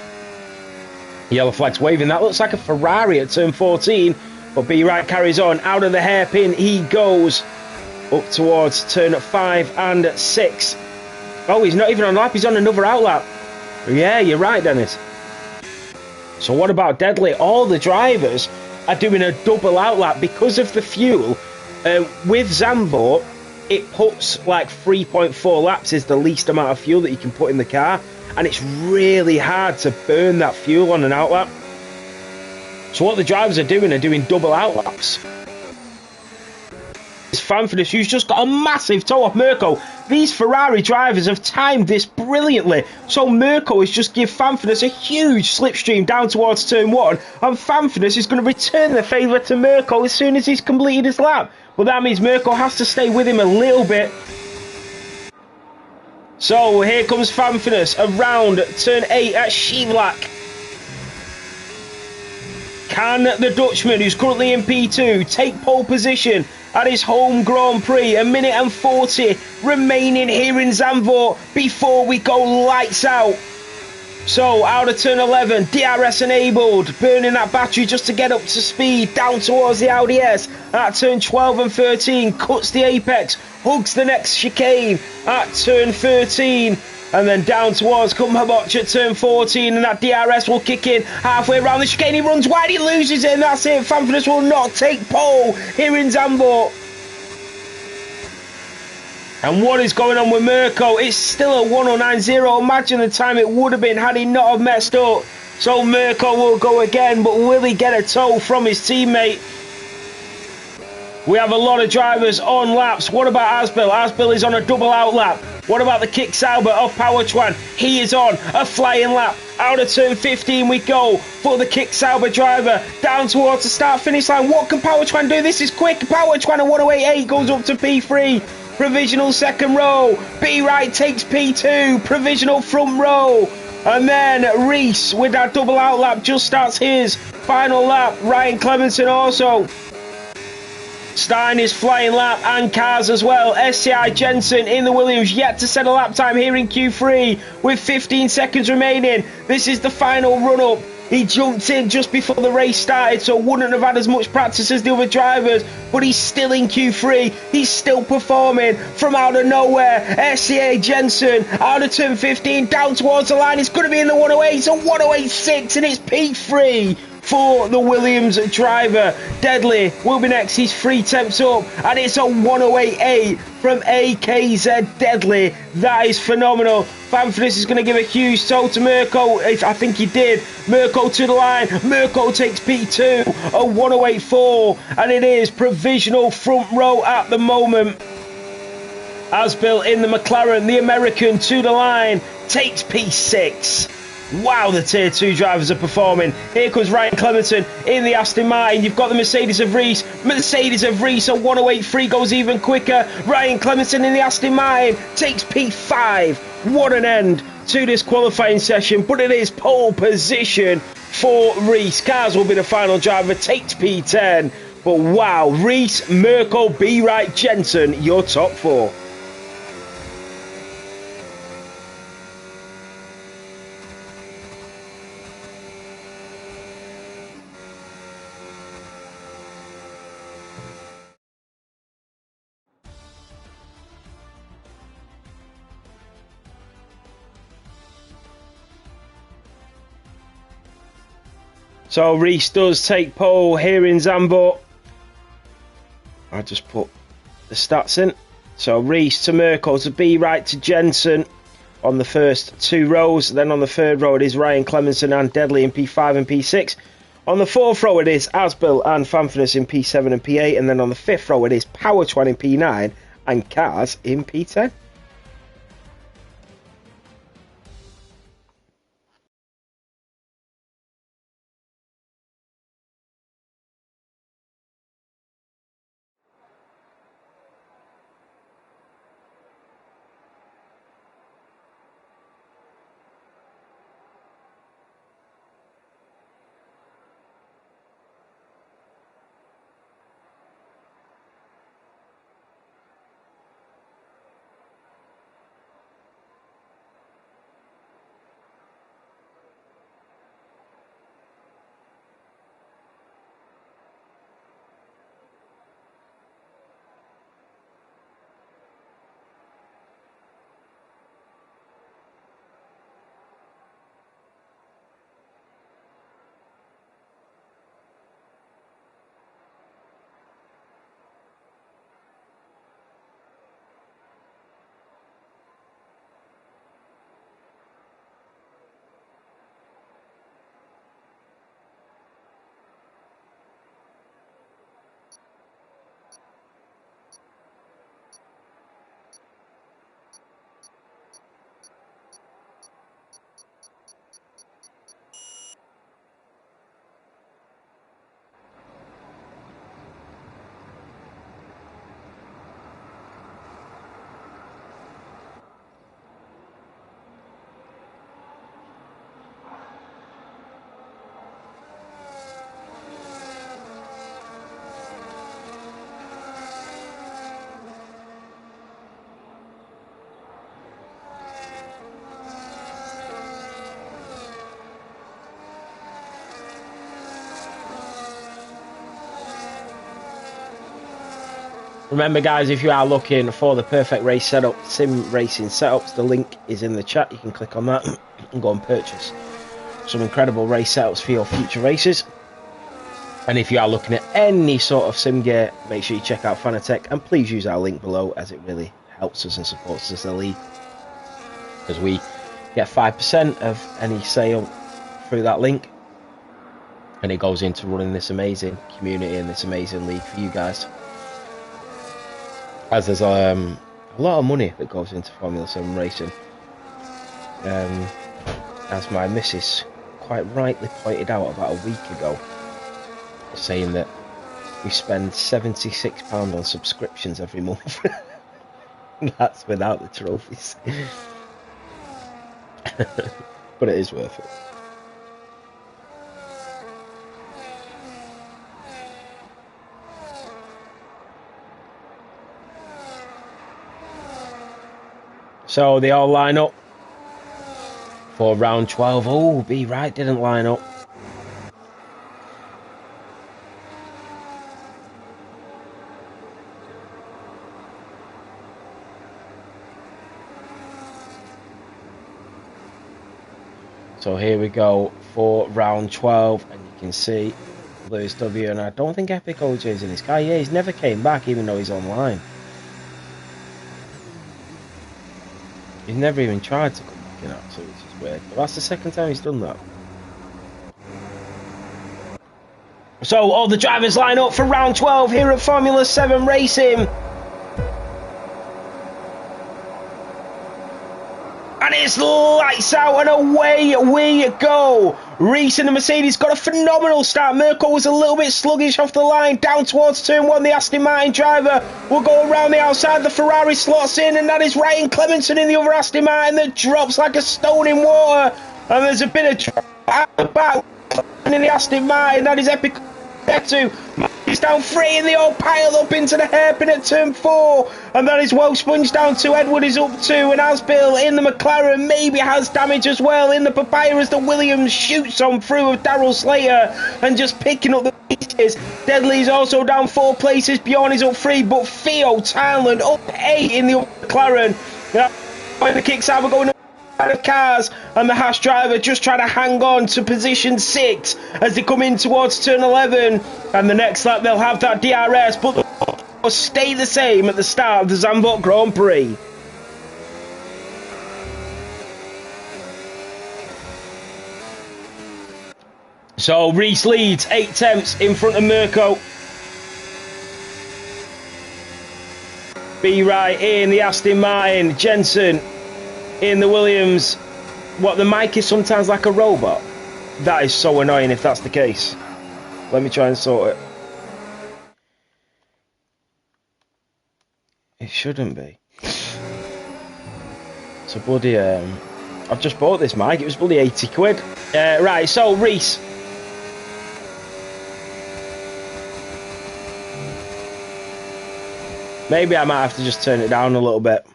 Yellow flag's waving. That looks like a Ferrari at turn 14. But B-Right carries on. Out of the hairpin he goes up towards turn 5 and 6. Oh, he's not even on lap. He's on another outlap. Yeah, you're right, Dennis. So what about Deadly? All the drivers are doing a double outlap because of the fuel. With Zandvoort, it puts like 3.4 laps is the least amount of fuel that you can put in the car. And it's really hard to burn that fuel on an outlap. So what the drivers are doing double outlaps. It's Fanfurness, who's just got a massive toe off Mirko. These Ferrari drivers have timed this brilliantly. So Mirko has just give Fanfurness a huge slipstream down towards turn 1. And Fanfurness is going to return the favour to Mirko as soon as he's completed his lap. But that means Mirko has to stay with him a little bit. So here comes Fanfurness around turn 8 at Schivlak. Can the Dutchman, who's currently in P2, take pole position at his home Grand Prix? A minute and 40 remaining here in Zandvoort before we go lights out. So out of turn 11, DRS enabled, burning that battery just to get up to speed down towards the Audi S. At turn 12 and 13, cuts the apex, hugs the next chicane at turn 13. And then down towards Kumhaboch at turn 14, and that DRS will kick in halfway around the chicane. He runs wide, he loses it, and that's it. Fanfurness will not take pole here in Zandvoort. And what is going on with Mirko? It's still a 1:09.0. Imagine the time it would have been had he not have messed up. So Mirko will go again, but will he get a tow from his teammate? We have a lot of drivers on laps. What about Asbel? Asbel is on a double out lap. What about the Kick Sauber of Power Chuan? He is on a flying lap. Out of turn 15 we go for the Kick Sauber driver. Down towards the start-finish line. What can Power Chuan do? This is quick. Power Chuan at 1:08.8 goes up to P3. Provisional second row. B-Right takes P2. Provisional front row. And then Reese with that double out lap just starts his final lap. Ryan Clemenson also starting his flying lap, and cars as well. SCI Jensen in the Williams yet to set a lap time here in Q3 with 15 seconds remaining. This is the final run up. He jumped in just before the race started, so wouldn't have had as much practice as the other drivers, but he's still in Q3. He's still performing from out of nowhere. SCA Jensen out of turn 15 down towards the line. It's going to be in the 108. It's a 108.6 and it's P3 for the Williams driver. Deadly will be next. He's 3 tenths up, and it's a 108.8 from AKZ Deadly. That is phenomenal. Fanfurness is going to give a huge tow to Mirko. I think he did. Mirko to the line. Mirko takes P2, a 108.4, and it is provisional front row at the moment. Asbel in the McLaren, the American to the line, takes P6. Wow, the Tier 2 drivers are performing. Here comes Ryan Clemenson in the Aston Martin. You've got the Mercedes of Reese. Mercedes of Reese, a 108.3 goes even quicker. Ryan Clemenson in the Aston Martin takes P5. What an end to this qualifying session, but it is pole position for Reese. Cars will be the final driver, takes P10. But wow, Reese, Mirko, B-Right, Jensen, your top 4. So Reese does take pole here in Zandvoort. I just put the stats in. So Reese to Merkel to B right to Jensen on the first 2 rows. Then on the 3rd row it is Ryan Clemenson and Deadly in P5 and P6. On the 4th row it is Asbill and Fanfinus in P7 and P8. And then on the 5th row it is Power Twan in P9 and Cars in P10. Remember guys, if you are looking for the perfect race setup, sim racing setups, the link is in the chat. You can click on that and go and purchase some incredible race setups for your future races. And if you are looking at any sort of sim gear, make sure you check out Fanatec and please use our link below, as it really helps us and supports us in the league, because we get 5% of any sale through that link, and it goes into running this amazing community and this amazing league for you guys. As there's a lot of money that goes into Formula 7 racing, as my missus quite rightly pointed out about a week ago, saying that we spend £76 on subscriptions every month. That's without the trophies. But it is worth it. So they all line up for round 12. Oh, B right didn't line up. So here we go for round 12, and you can see Lewis W, and I don't think Epic OJ is in this guy. Yeah, he's never came back even though he's online. He's never even tried to come back in actually, which is weird. But that's the second time he's done that. So all the drivers line up for round 12 here at Formula 7 Racing. And it's lights out and away we go. Reese in the Mercedes got a phenomenal start. Merkel was a little bit sluggish off the line. Down towards turn 1, the Aston Martin driver will go around the outside. The Ferrari slots in, and that is Ryan Clemenson in the other Aston Martin that drops like a stone in water. And there's a bit of drop out the back in the Aston Martin. That is Epic. He's down 3 and they all pile up into the hairpin at turn 4, and that is well sponged down to Edward is up 2, and Asbill in the McLaren maybe has damage as well in the Papaya as the Williams shoots on through with Daryl Slater and just picking up the pieces. Deadly's also down 4 places, Bjorn is up 3, but Theo Thailand up 8 in the McLaren. When the kicks out, we're going of cars, and the Haas driver just trying to hang on to position 6 as they come in towards turn 11. And the next lap they'll have that DRS, but they'll stay the same at the start of the Zandvoort Grand Prix. So Reese leads 8 tenths in front of Mirko. B right in the Aston Martin, Jensen in the Williams. What, the mic is sometimes like a robot? That is so annoying if that's the case. Let me try and sort it. It shouldn't be. So bloody, I've just bought this mic, it was bloody 80 quid. Right, so Reese. Maybe I might have to just turn it down a little bit.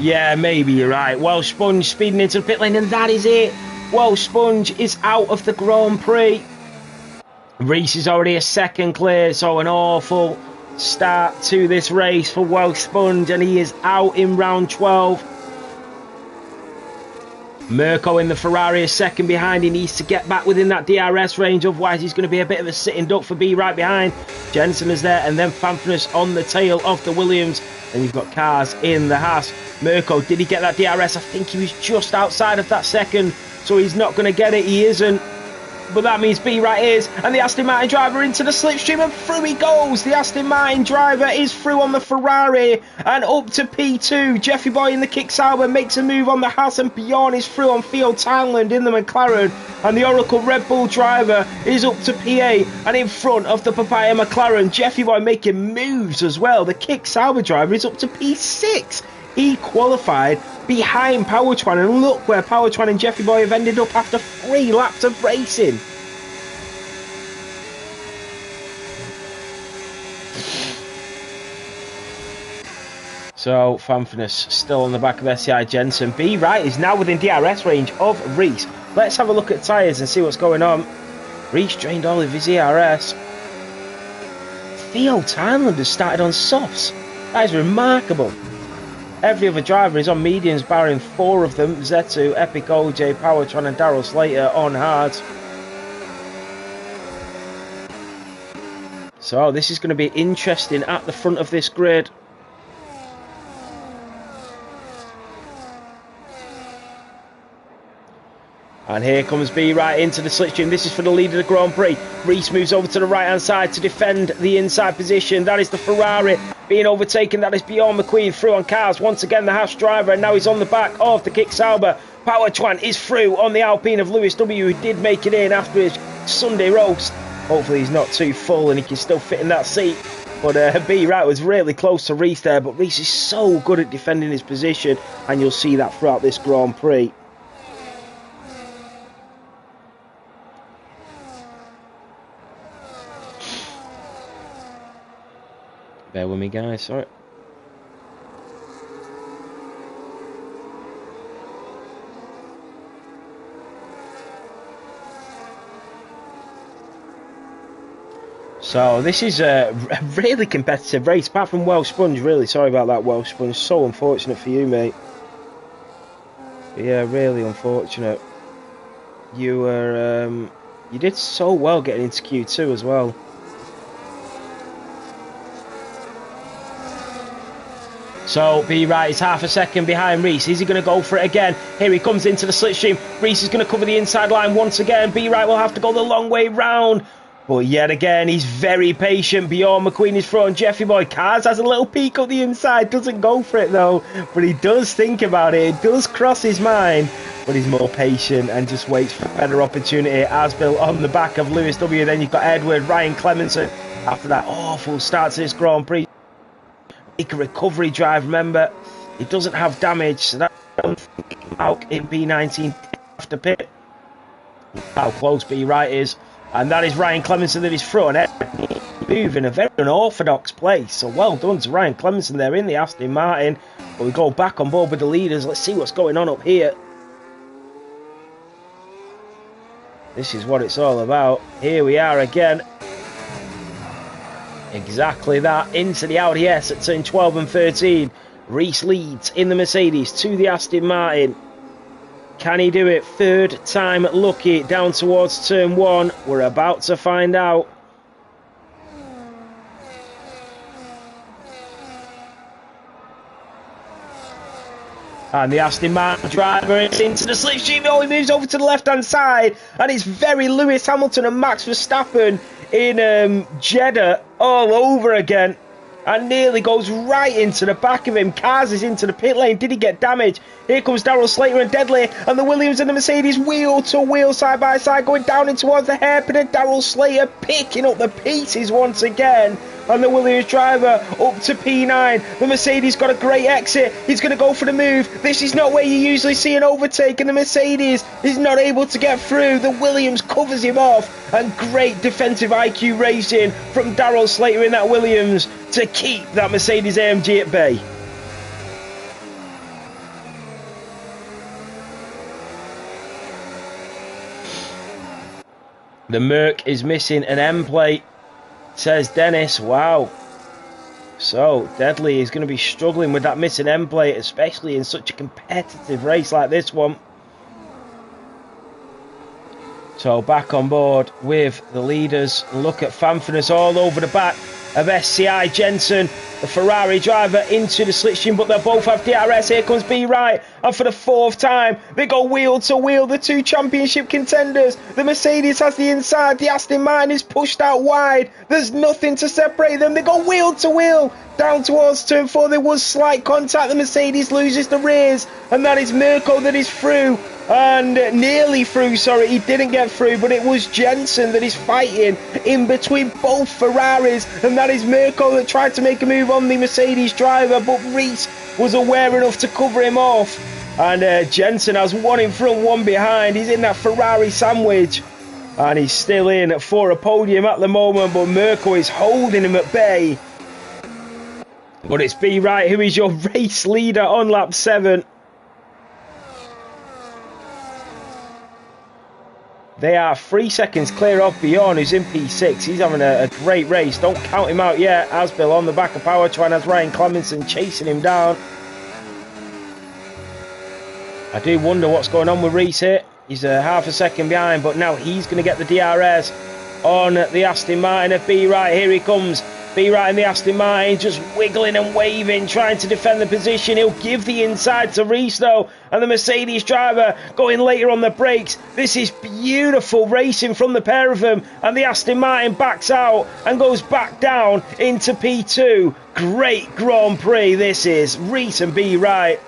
Yeah, maybe you're right. Welsh Sponge speeding into the pit lane, and that is it. Welsh Sponge is out of the Grand Prix. Reese is already a second clear, so an awful start to this race for Welsh Sponge, and he is out in round 12. Mirko in the Ferrari is second behind. He needs to get back within that DRS range, otherwise he's going to be a bit of a sitting duck for B right behind. Jensen is there, and then Fanfness on the tail of the Williams. Then you've got cars in the Haas. Mirko, did he get that DRS? I think he was just outside of that second, so he's not going to get it. He isn't. But that means B right is, and the Aston Martin driver into the slipstream, and through he goes. The Aston Martin driver is through on the Ferrari and up to P2. Jeffy Boy in the Kick Sauber makes a move on the Haas, and Bjorn is through on Theo Thailand in the McLaren, and the Oracle Red Bull driver is up to P8 and in front of the Papaya McLaren. Jeffy Boy making moves as well. The Kick Sauber driver is up to P6. He qualified behind Powertwan, and look where Powertwan and Jeffy Boy have ended up after 3 laps of racing. So Fanfness still on the back of SCI Jensen. B right is now within DRS range of Reese. Let's have a look at tyres and see what's going on. Reese drained all of his ERS. Theo Thailand has started on softs. That is remarkable. Every other driver is on mediums, barring 4 of them. Zetu, Epic OJ, Powertron and Daryl Slater on hards. So this is going to be interesting at the front of this grid. And here comes B right into the slipstream. This is for the lead of the Grand Prix. Reese moves over to the right hand side to defend the inside position. That is the Ferrari being overtaken. That is Bjorn McQueen through on cars. Once again the Haas driver, and now he's on the back of the Kick Sauber. Powertwan is through on the Alpine of Lewis W, who did make it in after his Sunday roast. Hopefully he's not too full and he can still fit in that seat. But B right was really close to Reese there, but Reese is so good at defending his position, and you'll see that throughout this Grand Prix. Bear with me, guys, sorry. So this is a really competitive race, apart from Welsh Sponge. Really sorry about that, Welsh Sponge. So unfortunate for you, mate. But yeah, really unfortunate. You were you did so well getting into Q2 as well. So B right is half a second behind Reese. Is he going to go for it again? Here he comes into the slipstream. Reese is going to cover the inside line once again. B right will have to go the long way round. But yet again, he's very patient. Bjorn McQueen is thrown. Jeffy Boy Cars has a little peek up the inside. Doesn't go for it though. But he does think about it. It does cross his mind. But he's more patient and just waits for a better opportunity. Asbill on the back of Lewis W. Then you've got Edward, Ryan Clemenson. After that awful start to this Grand Prix. Make a recovery drive, remember, he doesn't have damage, so that's out in P19 after pit. How close B right is, and that is Ryan Clemenson that is through, and move in a very unorthodox place. So well done to Ryan Clemenson there in the Aston Martin. But we go back on board with the leaders. Let's see what's going on up here. This is what it's all about. Here we are again. Exactly that. Into the Audi S at turn 12 and 13. Reese leads in the Mercedes to the Aston Martin. Can he do it? Third time lucky down towards turn 1. We're about to find out. And the Aston Martin driver is into the slipstream. Oh, he moves over to the left-hand side. And it's very Lewis Hamilton and Max Verstappen in Jeddah all over again. And nearly goes right into the back of him. Cars is into the pit lane. Did he get damaged? Here comes Darrell Slater and Deadly. And the Williams and the Mercedes wheel to wheel, side by side, going down in towards the hairpin. And Darrell Slater picking up the pieces once again. And the Williams driver up to P9. The Mercedes got a great exit. He's going to go for the move. This is not where you usually see an overtake. And the Mercedes is not able to get through. The Williams covers him off. And great defensive IQ racing from Darrell Slater in that Williams to keep that Mercedes AMG at bay. The Merc is missing an M plate, says Dennis. Wow. So Deadly is going to be struggling with that missing M plate, especially in such a competitive race like this one. So back on board with the leaders. Look at fanfareness all over the back of SCI. Jensen, the Ferrari driver, into the slipstream, but they both have DRS. Here comes B. Wright, and for the fourth time, they go wheel to wheel, the two championship contenders. The Mercedes has the inside, the Aston Martin is pushed out wide. There's nothing to separate them. They go wheel to wheel down towards turn 4. There was slight contact. The Mercedes loses the rears, and that is Mirko that is through. And nearly through, sorry, he didn't get through, but it was Jensen that is fighting in between both Ferraris, and that is Mirko that tried to make a move on the Mercedes driver, but Reese was aware enough to cover him off. And Jensen has one in front, one behind. He's in that Ferrari sandwich, and he's still in for a podium at the moment, but Mirko is holding him at bay. But it's B. Wright who is your race leader on lap 7. They are 3 seconds clear off Bjorn, who's in P6. He's having a great race. Don't count him out yet. Asbill on the back of Powertrain has Ryan Clemenson chasing him down. I do wonder what's going on with Reese here. He's half a second behind, but now he's going to get the DRS on the Aston Martin of B. Wright. Here he comes. B. Wright in the Aston Martin, just wiggling and waving, trying to defend the position. He'll give the inside to Reese, though. And the Mercedes driver going later on the brakes. This is beautiful racing from the pair of them. And the Aston Martin backs out and goes back down into P2. Great Grand Prix this is. Reese and B. Wright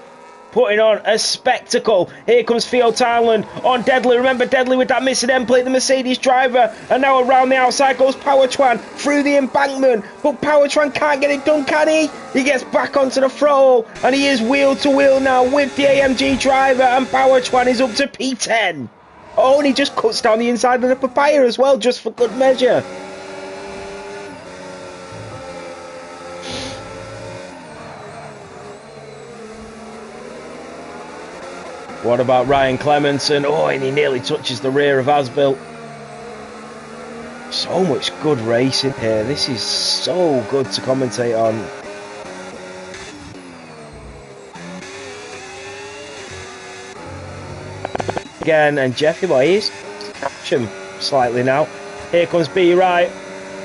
putting on a spectacle. Here comes Theo Thailand on Deadly. Remember Deadly with that missing end plate, the Mercedes driver. And now around the outside goes Powertran through the embankment. But Powertran can't get it done, can he? He gets back onto the throttle. And he is wheel to wheel now with the AMG driver. And Powertran is up to P10. Oh, and he just cuts down the inside of the papaya as well, just for good measure. What about Ryan Clemenson? Oh, and he nearly touches the rear of Asbill. So much good racing here. This is so good to commentate on. Again, and Jeffy Boy is catching him slightly now. Here comes B. Wright.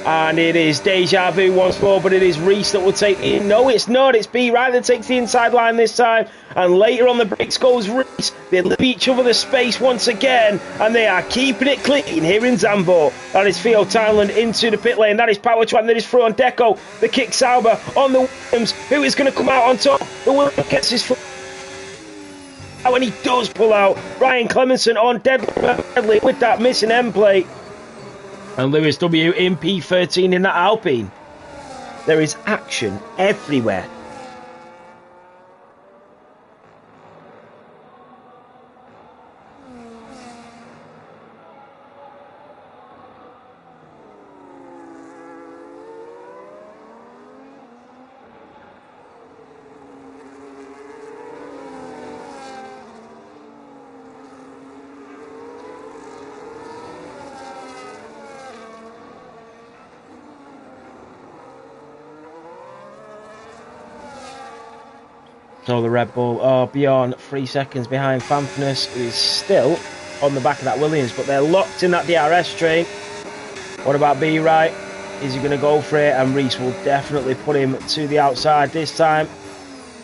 And it is deja vu once more, but it is Reese that will take it. No, it's not. It's B. Wright that takes the inside line this time. And later on the brakes goes Reese. They leave each other the space once again. And they are keeping it clean here in Zandvoort. That is Theo Thailand into the pit lane. That is Powertran that is through on Deco. The kick Sauber on the Williams. Who is going to come out on top? The Williams gets his foot. And he does pull out. Ryan Clemenson on Deadly with that missing end plate. And Lewis W in P13 in that Alpine. There is action everywhere. So the Red Bull are beyond 3 seconds behind Fanfness, who is still on the back of that Williams, but they're locked in that DRS train. What about B Right? Is he going to go for it? And Reese will definitely put him to the outside this time.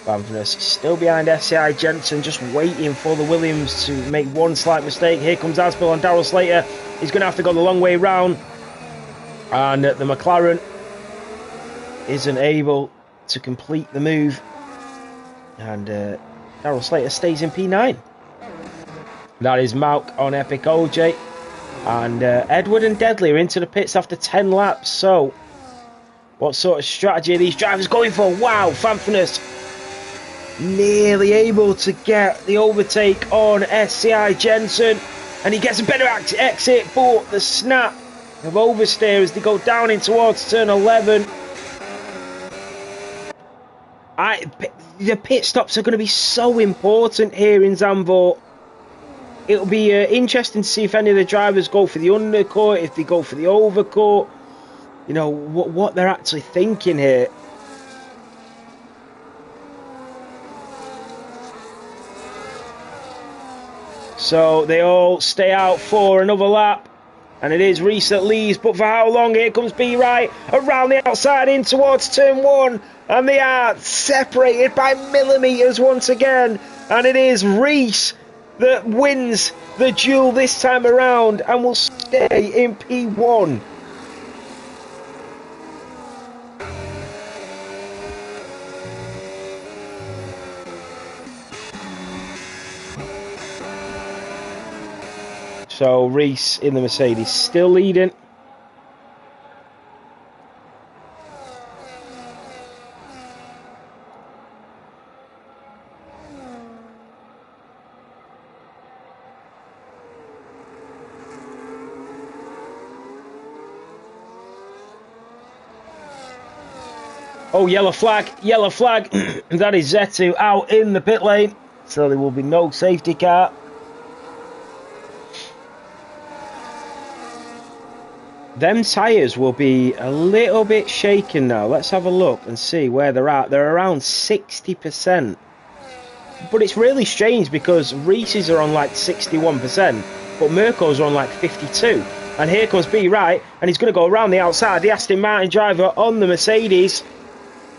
Fanfness still behind SCI Jensen, just waiting for the Williams to make one slight mistake. Here comes Aspel on Daryl Slater. He's going to have to go the long way round. And the McLaren isn't able to complete the move. And Daryl Slater stays in P9. That is Malk on Epic OJ. And Edward and Deadly are into the pits after 10 laps. So, what sort of strategy are these drivers going for? Wow, Fanfness nearly able to get the overtake on SCI Jensen. And he gets a better exit, but the snap of oversteer as they go down in towards turn 11. The pit stops are going to be so important here in Zandvoort. It'll be interesting to see if any of the drivers go for the undercut, if they go for the overcut. You know, what they're actually thinking here. So they all stay out for another lap. And it is Reese that leads, but for how long? Here comes B Right around the outside in towards turn 1. And they are separated by millimetres once again. And it is Reese that wins the duel this time around and will stay in P1. So Reese in the Mercedes still leading. Oh, yellow flag. That is Zetu out in the pit lane. So there will be no safety car. Them tyres will be a little bit shaken now. Let's have a look and see where they're at. They're around 60%. But it's really strange because Reese's are on like 61%, but Mirko's are on like 52%. And here comes B Right, and he's going to go around the outside. The Aston Martin driver on the Mercedes.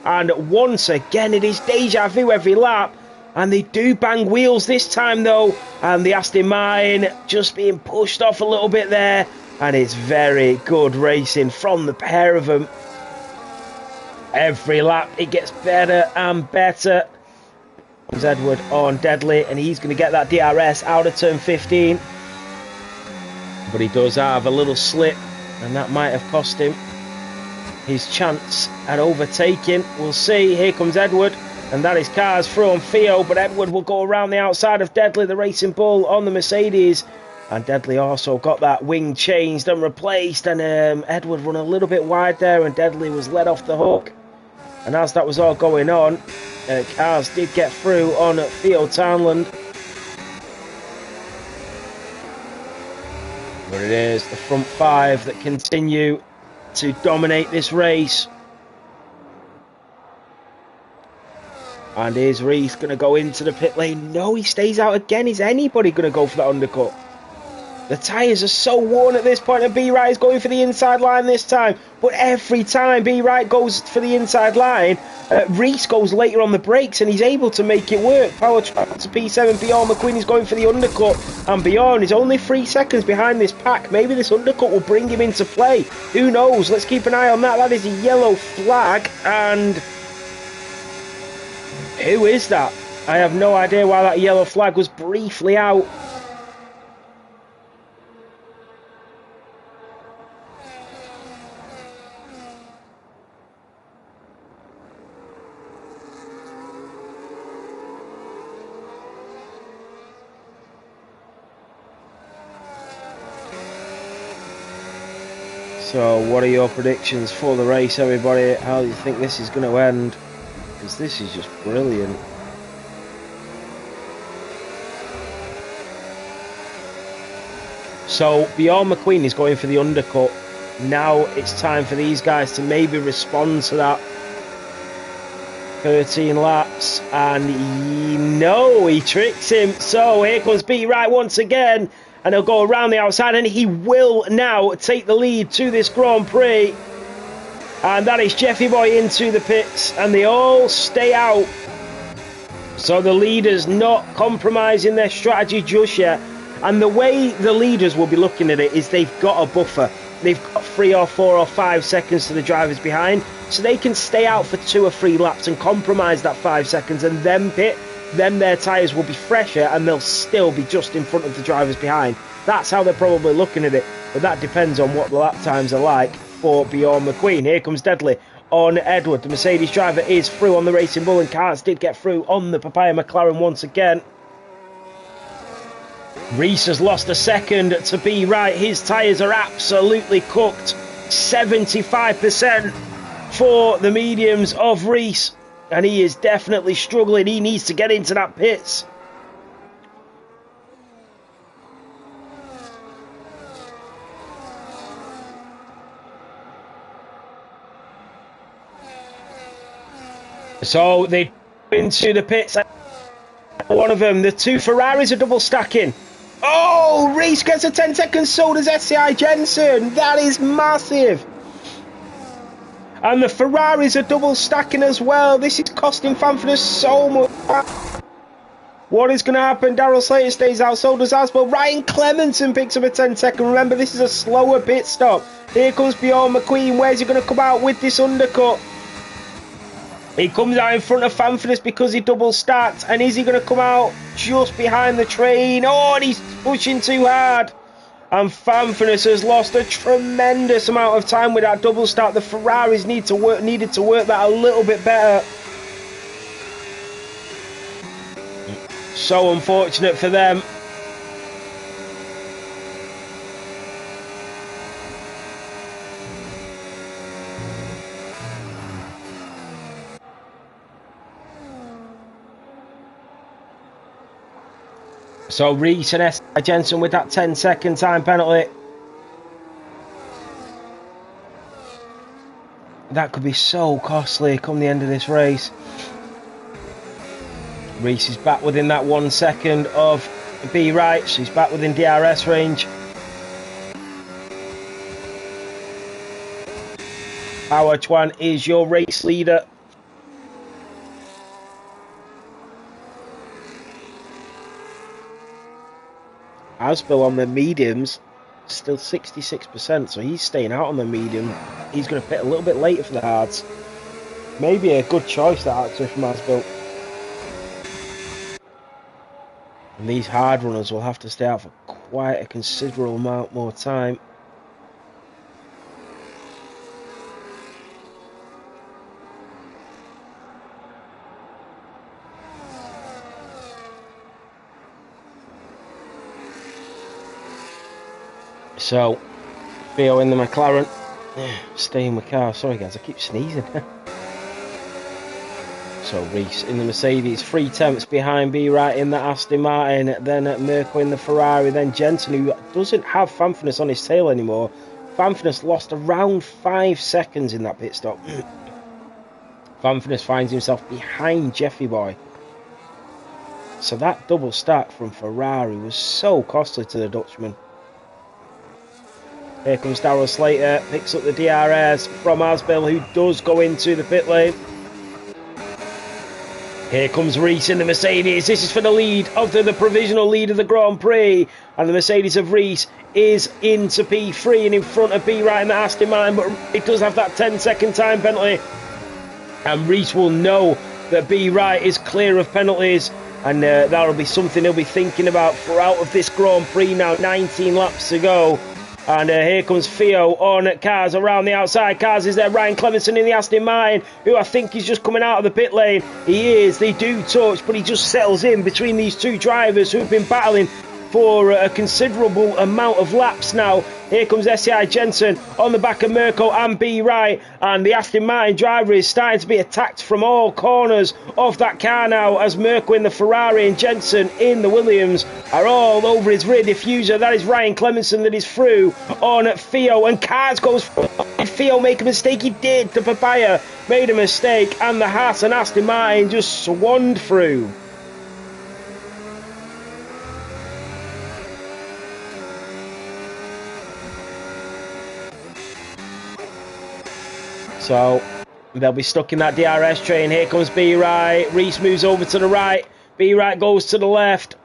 And once again, it is deja vu every lap. And they do bang wheels this time, though. And the Aston Martin just being pushed off a little bit there. And it's very good racing from the pair of them. Every lap, it gets better and better. There's Edward on Deadly, and he's going to get that DRS out of turn 15. But he does have a little slip, and that might have cost him his chance at overtaking. We'll see. Here comes Edward, and that is cars through on Theo, but Edward will go around the outside of Deadly, the Racing Bull on the Mercedes. And Deadly also got that wing changed and replaced, and Edward run a little bit wide there, and Deadly was let off the hook. And as that was all going on, cars did get through on Theo Townland. But it is the front five that continue to dominate this race. And is Reese going to go into the pit lane? No, he stays out again. Is anybody going to go for that undercut? The tyres are so worn at this point, and B Right is going for the inside line this time. But every time B Right goes for the inside line, Reese goes later on the brakes, and he's able to make it work. Power track to P7. Bjorn McQueen is going for the undercut, and Bjorn is only 3 seconds behind this pack. Maybe this undercut will bring him into play. Who knows? Let's keep an eye on that. That is a yellow flag, and who is that? I have no idea why that yellow flag was briefly out. So what are your predictions for the race, everybody? How do you think this is going to end? Because this is just brilliant. So Bjorn McQueen is going for the undercut. Now it's time for these guys to maybe respond to that. 13 laps, and no, he tricks him. So here comes B Wright once again, and he'll go around the outside, and he will now take the lead to this Grand Prix. And that is Jeffy Boy into the pits, and they all stay out. So the leaders not compromising their strategy just yet. And the way the leaders will be looking at it is they've got a buffer. They've got 3 or 4 or 5 seconds to the drivers behind, so they can stay out for 2 or 3 laps and compromise that 5 seconds and then pit. Then their tyres will be fresher and they'll still be just in front of the drivers behind. That's how they're probably looking at it, but that depends on what the lap times are like for Bjorn McQueen. Here comes Deadly on Edward. The Mercedes driver is through on the Racing Bull, and Carts did get through on the Papaya McLaren once again. Reese has lost a second to B Wright. His tyres are absolutely cooked. 75% for the mediums of Reese. And he is definitely struggling. He needs to get into that pits. So they into the pits. One of them, the 2 Ferraris are double stacking. Oh, Reese gets a 10-second, so does SCI Jensen. That is massive. And the Ferraris are double stacking as well. This is costing Fanford so much. What is going to happen? Daryl Slater stays out, so does Asbel. Ryan Clemenson picks up a 10-second. Remember, this is a slower pit stop. Here comes Bjorn McQueen. Where's he going to come out with this undercut? He comes out in front of Fanford because he double stacked. And is he going to come out just behind the train? Oh, and he's pushing too hard. And Fanford has lost a tremendous amount of time with that double stack. The Ferraris needed to work that a little bit better. So unfortunate for them. So Reese and S.I. Jensen with that 10-second time penalty. That could be so costly come the end of this race. Reese is back within that 1 second of B Wright. So he's back within DRS range. Howard Chuan is your race leader. Asbel on the mediums, still 66%, so he's staying out on the medium. He's going to pit a little bit later for the hards. Maybe a good choice, that actually, from Asbel. And these hard runners will have to stay out for quite a considerable amount more time. So, Theo in the McLaren, staying with car. Sorry guys, I keep sneezing. So Reese in the Mercedes, 3 tenths behind B Wright in the Aston Martin, then Mirko in the Ferrari, then Jensen, who doesn't have Fanford on his tail anymore. Fanford lost around 5 seconds in that pit stop. Fanford finds himself behind Jeffy Boy. So that double stack from Ferrari was so costly to the Dutchman. Here comes Daryl Slater, picks up the DRS from Asbel, who does go into the pit lane. Here comes Reese in the Mercedes. This is for the lead of the provisional lead of the Grand Prix. And the Mercedes of Reese is into P3 and in front of B Wright in the Aston Martin, but it does have that 10-second time penalty. And Reese will know that B Wright is clear of penalties. And that'll be something he'll be thinking about throughout of this Grand Prix now. 19 laps to go. And here comes Theo on Cars around the outside. Cars is there. Ryan Clemenson in the Aston Martin, who I think is just coming out of the pit lane. He is. They do touch, but he just settles in between these 2 drivers who've been battling for a considerable amount of laps now. Here comes SCI Jensen on the back of Mirko and B Wright, and the Aston Martin driver is starting to be attacked from all corners of that car now, as Mirko in the Ferrari and Jensen in the Williams are all over his rear diffuser. That is Ryan Clemenson that is through on Theo, and Cars goes Theo make a mistake? He did. The Papaya made a mistake, and the Haas and Aston Martin just swanned through. So they'll be stuck in that DRS train. Here comes B Wright. Reese moves over to the right. B Wright goes to the left.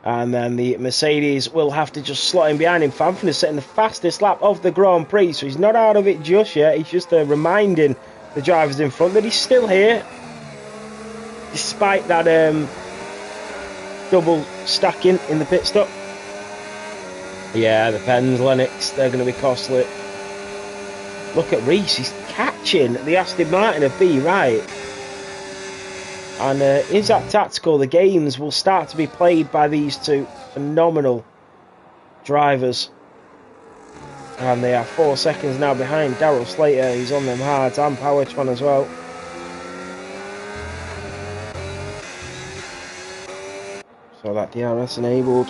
And then the Mercedes will have to just slot in behind him. Fanfan is setting the fastest lap of the Grand Prix. So he's not out of it just yet. He's just reminding the drivers in front that he's still here. Despite that double stacking in the pit stop. Yeah, the Pens, Lennox, they're going to be costly. Look at Reese. He's catching the Aston Martin of B Wright. And is that tactical? The games will start to be played by these two phenomenal drivers. And they are 4 seconds now behind Daryl Slater, who's on them hard, and Powertron as well. So that DRS enabled.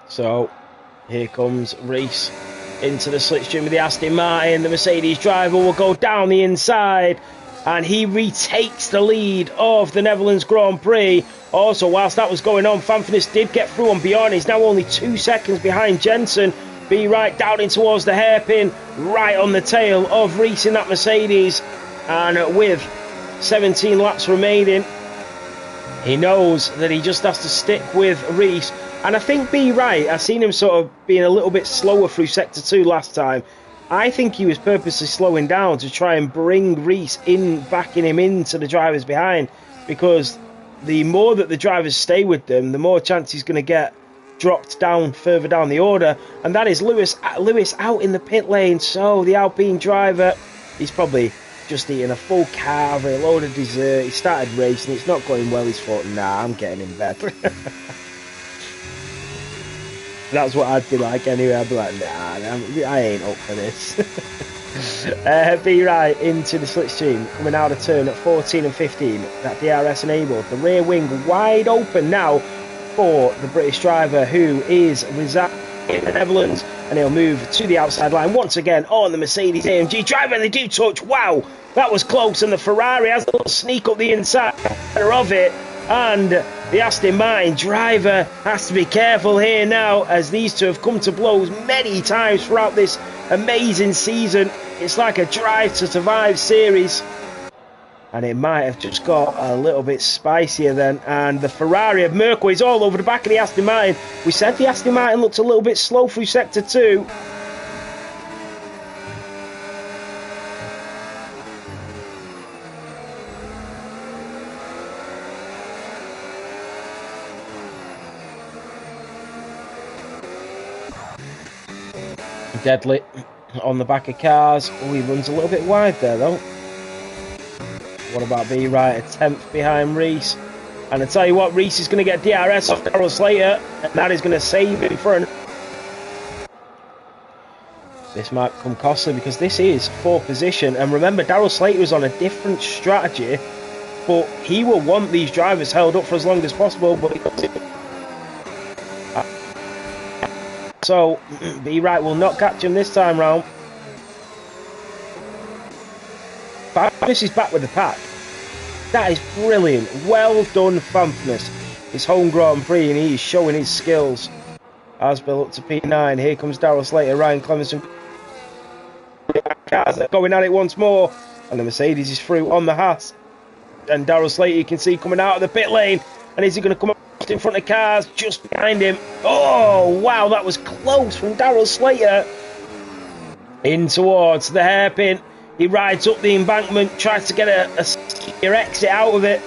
So, here comes Reese into the slipstream with the Aston Martin. The Mercedes driver will go down the inside, and he retakes the lead of the Netherlands Grand Prix. Also, whilst that was going on, Fanfan did get through on Bjorn. He's now only 2 seconds behind Jensen. B Wright down in towards the hairpin, right on the tail of Reese in that Mercedes. And with 17 laps remaining, he knows that he just has to stick with Reese. And I think B Wright, I've seen him sort of being a little bit slower through Sector 2 last time. I think he was purposely slowing down to try and bring Reese in, backing him into the drivers behind. Because the more that the drivers stay with them, the more chance he's going to get dropped down further down the order. And that is Lewis out in the pit lane. So the Alpine driver, he's probably just eating a full carve, a load of dessert. He started racing, it's not going well. He's thought, nah, I'm getting in bed. That's what I'd be like anyway. I'd be like, nah, I ain't up for this. B Wright into the slipstream, coming out of turn at 14 and 15. That DRS enabled. The rear wing wide open now for the British driver who is residing in the Netherlands. And he'll move to the outside line once again on the Mercedes AMG driver. And they do touch. Wow, that was close. And the Ferrari has a little sneak up the inside of it. And the Aston Martin driver has to be careful here now, as these two have come to blows many times throughout this amazing season. It's like a Drive to Survive series, and it might have just got a little bit spicier then. And the Ferrari of Merkel is all over the back of the Aston Martin. We said the Aston Martin looked a little bit slow through Sector 2. Deadly on the back of cars. Oh, he runs a little bit wide there though. What about B Wright? A 10th behind Reese. And I tell you what, Reese is going to get DRS off Daryl Slater, and that is going to save him for an... This might come costly because this is 4th position. And remember, Daryl Slater was on a different strategy, but he will want these drivers held up for as long as possible. But so, B Wright will not catch him this time round. Fanfan is back with the pack. That is brilliant. Well done, Fanfan. His home Grand Prix, and he is showing his skills. Asbill up to P9. Here comes Daryl Slater, Ryan Clemenson. Going at it once more. And the Mercedes is through on the Haas. And Daryl Slater, you can see coming out of the pit lane. And is he going to come up in front of cars just behind him? Oh wow, that was close from Daryl Slater. In towards the hairpin, he rides up the embankment, tries to get a exit out of it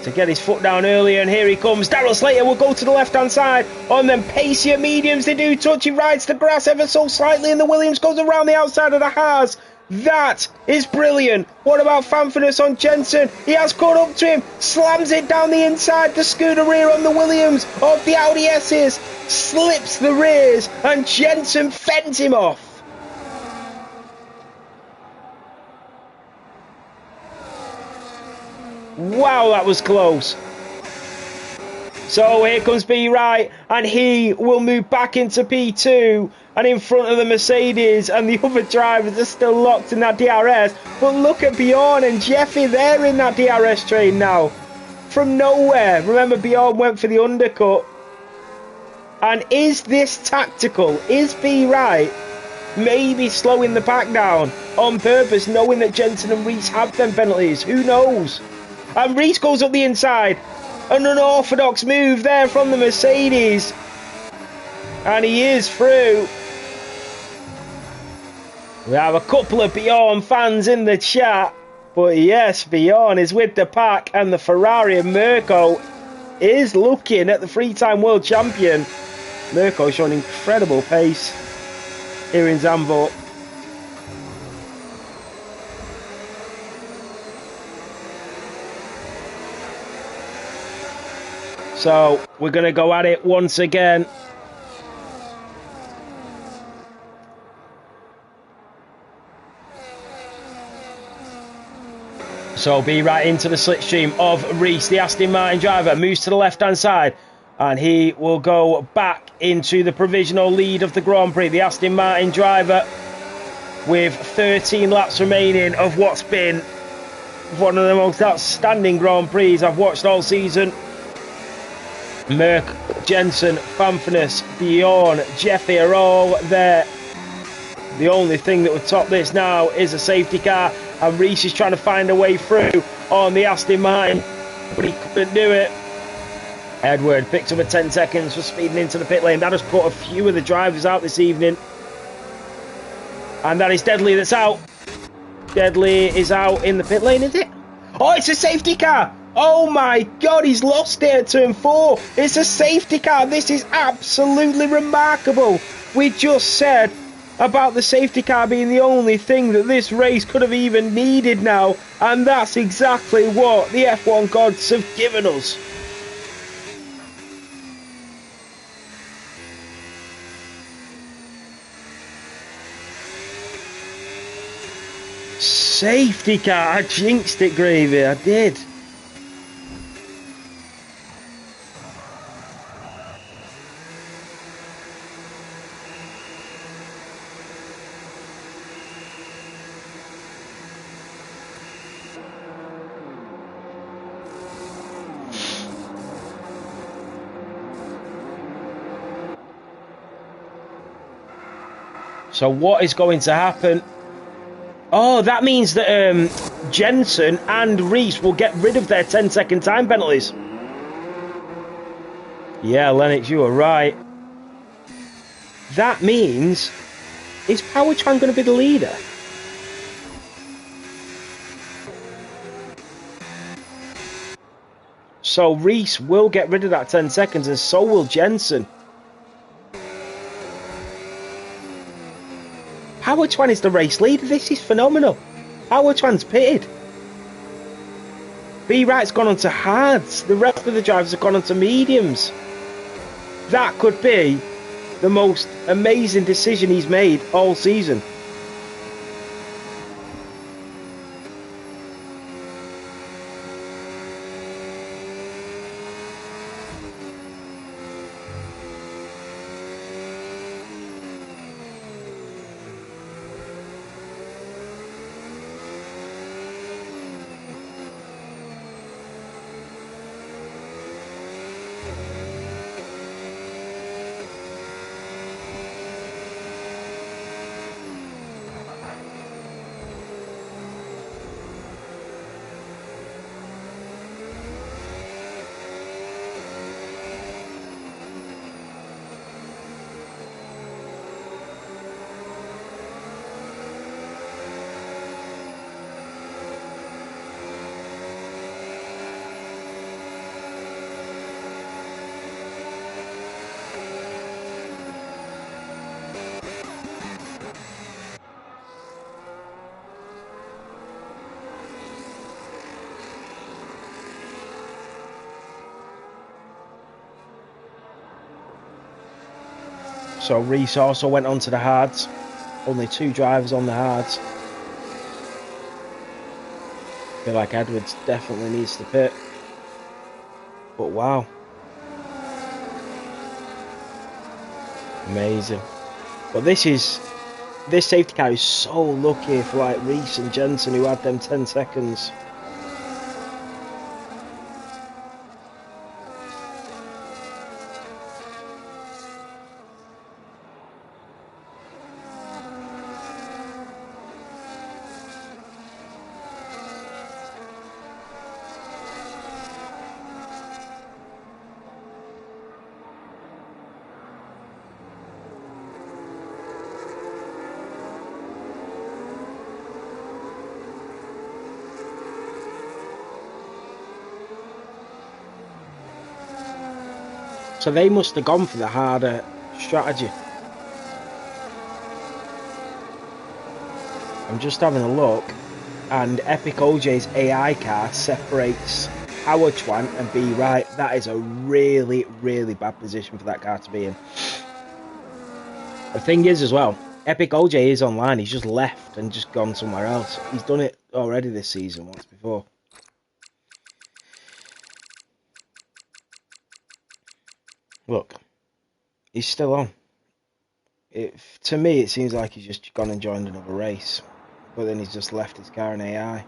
to get his foot down earlier, and here he comes. Daryl Slater will go to the left hand side on them pacier mediums. They do touch. He rides the grass ever so slightly, and the Williams goes around the outside of the Haas. That is brilliant. What about Fanfurness on Jensen? He has caught up to him, slams it down the inside, the scooter rear on the Williams of the Audi S's, slips the rears, and Jensen fends him off. Wow, that was close. So here comes B. Wright, and he will move back into P2 and in front of the Mercedes, and the other drivers are still locked in that DRS. But look at Bjorn and Jeffy, they're in that DRS train now. From nowhere. Remember, Bjorn went for the undercut. And is this tactical? Is B. Wright maybe slowing the pack down on purpose, knowing that Jensen and Reese have them penalties? Who knows? And Reese goes up the inside. An unorthodox move there from the Mercedes. And he is through. We have a couple of Bjorn fans in the chat. But yes, Bjorn is with the pack. And the Ferrari and Mirko is looking at the three-time world champion. Mirko showing incredible pace here in Zandvoort. So we're going to go at it once again. So be right into the slipstream of Reese, the Aston Martin driver, moves to the left-hand side, and he will go back into the provisional lead of the Grand Prix. The Aston Martin driver with 13 laps remaining of what's been one of the most outstanding Grand Prix I've watched all season. Merc, Jensen, Fanfurness, Bjorn, Jeffy are all there. The only thing that would top this now is a safety car, and Reese is trying to find a way through on the Aston Martin, but he couldn't do it. Edward picked up a 10 seconds for speeding into the pit lane. That has put a few of the drivers out this evening. And that is Deadly that's out. Deadly is out in the pit lane, is it? Oh, it's a safety car! Oh my God, he's lost it at turn 4. It's a safety car. This is absolutely remarkable. We just said about the safety car being the only thing that this race could have even needed now. And that's exactly what the F1 gods have given us. Safety car. I jinxed it, Gravy. I did. So what is going to happen? Oh, that means that Jensen and Reese will get rid of their 10-second time penalties. Yeah, Lennox, you are right. That means, is Powertran going to be the leader? So Reese will get rid of that 10 seconds, and so will Jensen. Powertran is the race leader. This is phenomenal. Powertran's pitted. B. Wright's gone on to hards. The rest of the drivers have gone on to mediums. That could be the most amazing decision he's made all season. So Reese also went on to the hards. Only 2 drivers on the hards. I feel like Edwards definitely needs to pit. But wow. Amazing. But this safety car is so lucky for like Reese and Jensen, who had them 10 seconds. So they must have gone for the harder strategy. I'm just having a look, and Epic OJ's AI car separates Power Chuan and Be Right. That is a really, really bad position for that car to be in. The thing is as well, Epic OJ is online. He's just left and just gone somewhere else. He's done it already this season once before. Look, he's still on. To me, it seems like he's just gone and joined another race. But then he's just left his car in AI.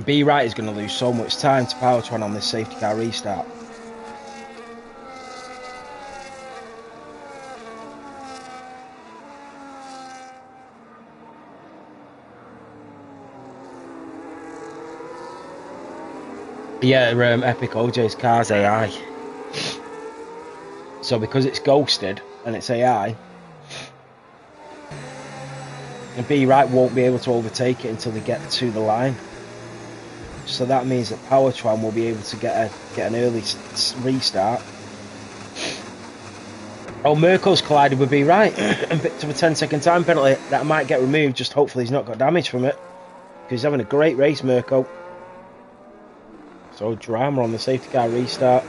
Be Right is going to lose so much time to Power Chuan on this safety car restart. Yeah, Epic OJ's car's AI. So because it's ghosted and it's AI, and Be Right won't be able to overtake it until they get to the line. So that means that Power Chuan will be able to get an early restart. Oh, Mirko's collided with Be Right and picked up a 10-second time penalty. That might get removed, just hopefully he's not got damage from it. Because he's having a great race, Mirko. So drama on the safety car restart.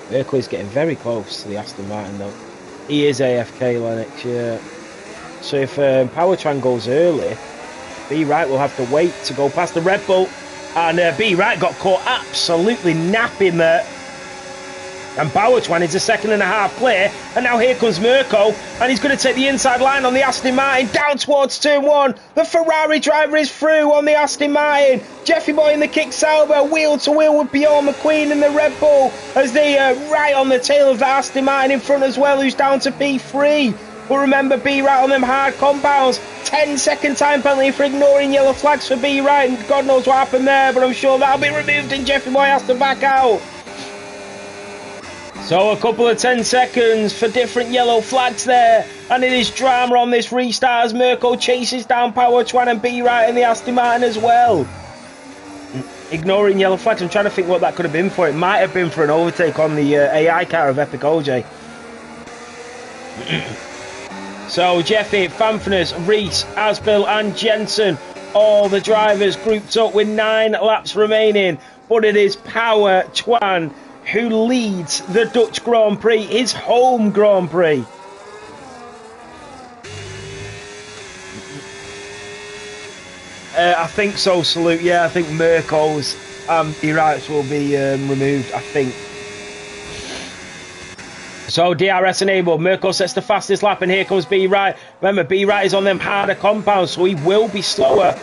Mirko is getting very close to the Aston Martin though. He is AFK, Lennox, yeah. So if Power Chuan goes early, Be Right will have to wait to go past the Red Bull, and Be Right got caught absolutely napping there. And Power Chuan is a 1.5 seconds clear, and now here comes Mirko, and he's going to take the inside line on the Aston Martin down towards turn 1. The Ferrari driver is through on the Aston Martin. Jeffy Boy in the Kick Sauber, wheel to wheel with Bjorn McQueen in the Red Bull, as they right on the tail of the Aston Martin in front as well, who's down to P3. But remember, Be Right on them hard compounds. 10-second time penalty for ignoring yellow flags for Be Right, and God knows what happened there, but I'm sure that'll be removed and Jeffy Boy has to back out. So a couple of 10 seconds for different yellow flags there, and it is drama on this restart as Mirko chases down Power Chuan and Be Right in the Aston Martin as well. Ignoring yellow flags, I'm trying to think what that could have been for. It might have been for an overtake on the AI car of Epic OJ. So Jeffy, Fanfners, Reese, Asbill and Jensen, all the drivers grouped up with 9 laps remaining. But it is Power Chuan who leads the Dutch Grand Prix, his home Grand Prix. I think so, Salute. Yeah, I think Mirko's Be Right's will be removed, I think. So DRS enabled, Mirko sets the fastest lap, and here comes Be Right. Remember, Be Right is on them harder compounds, so he will be slower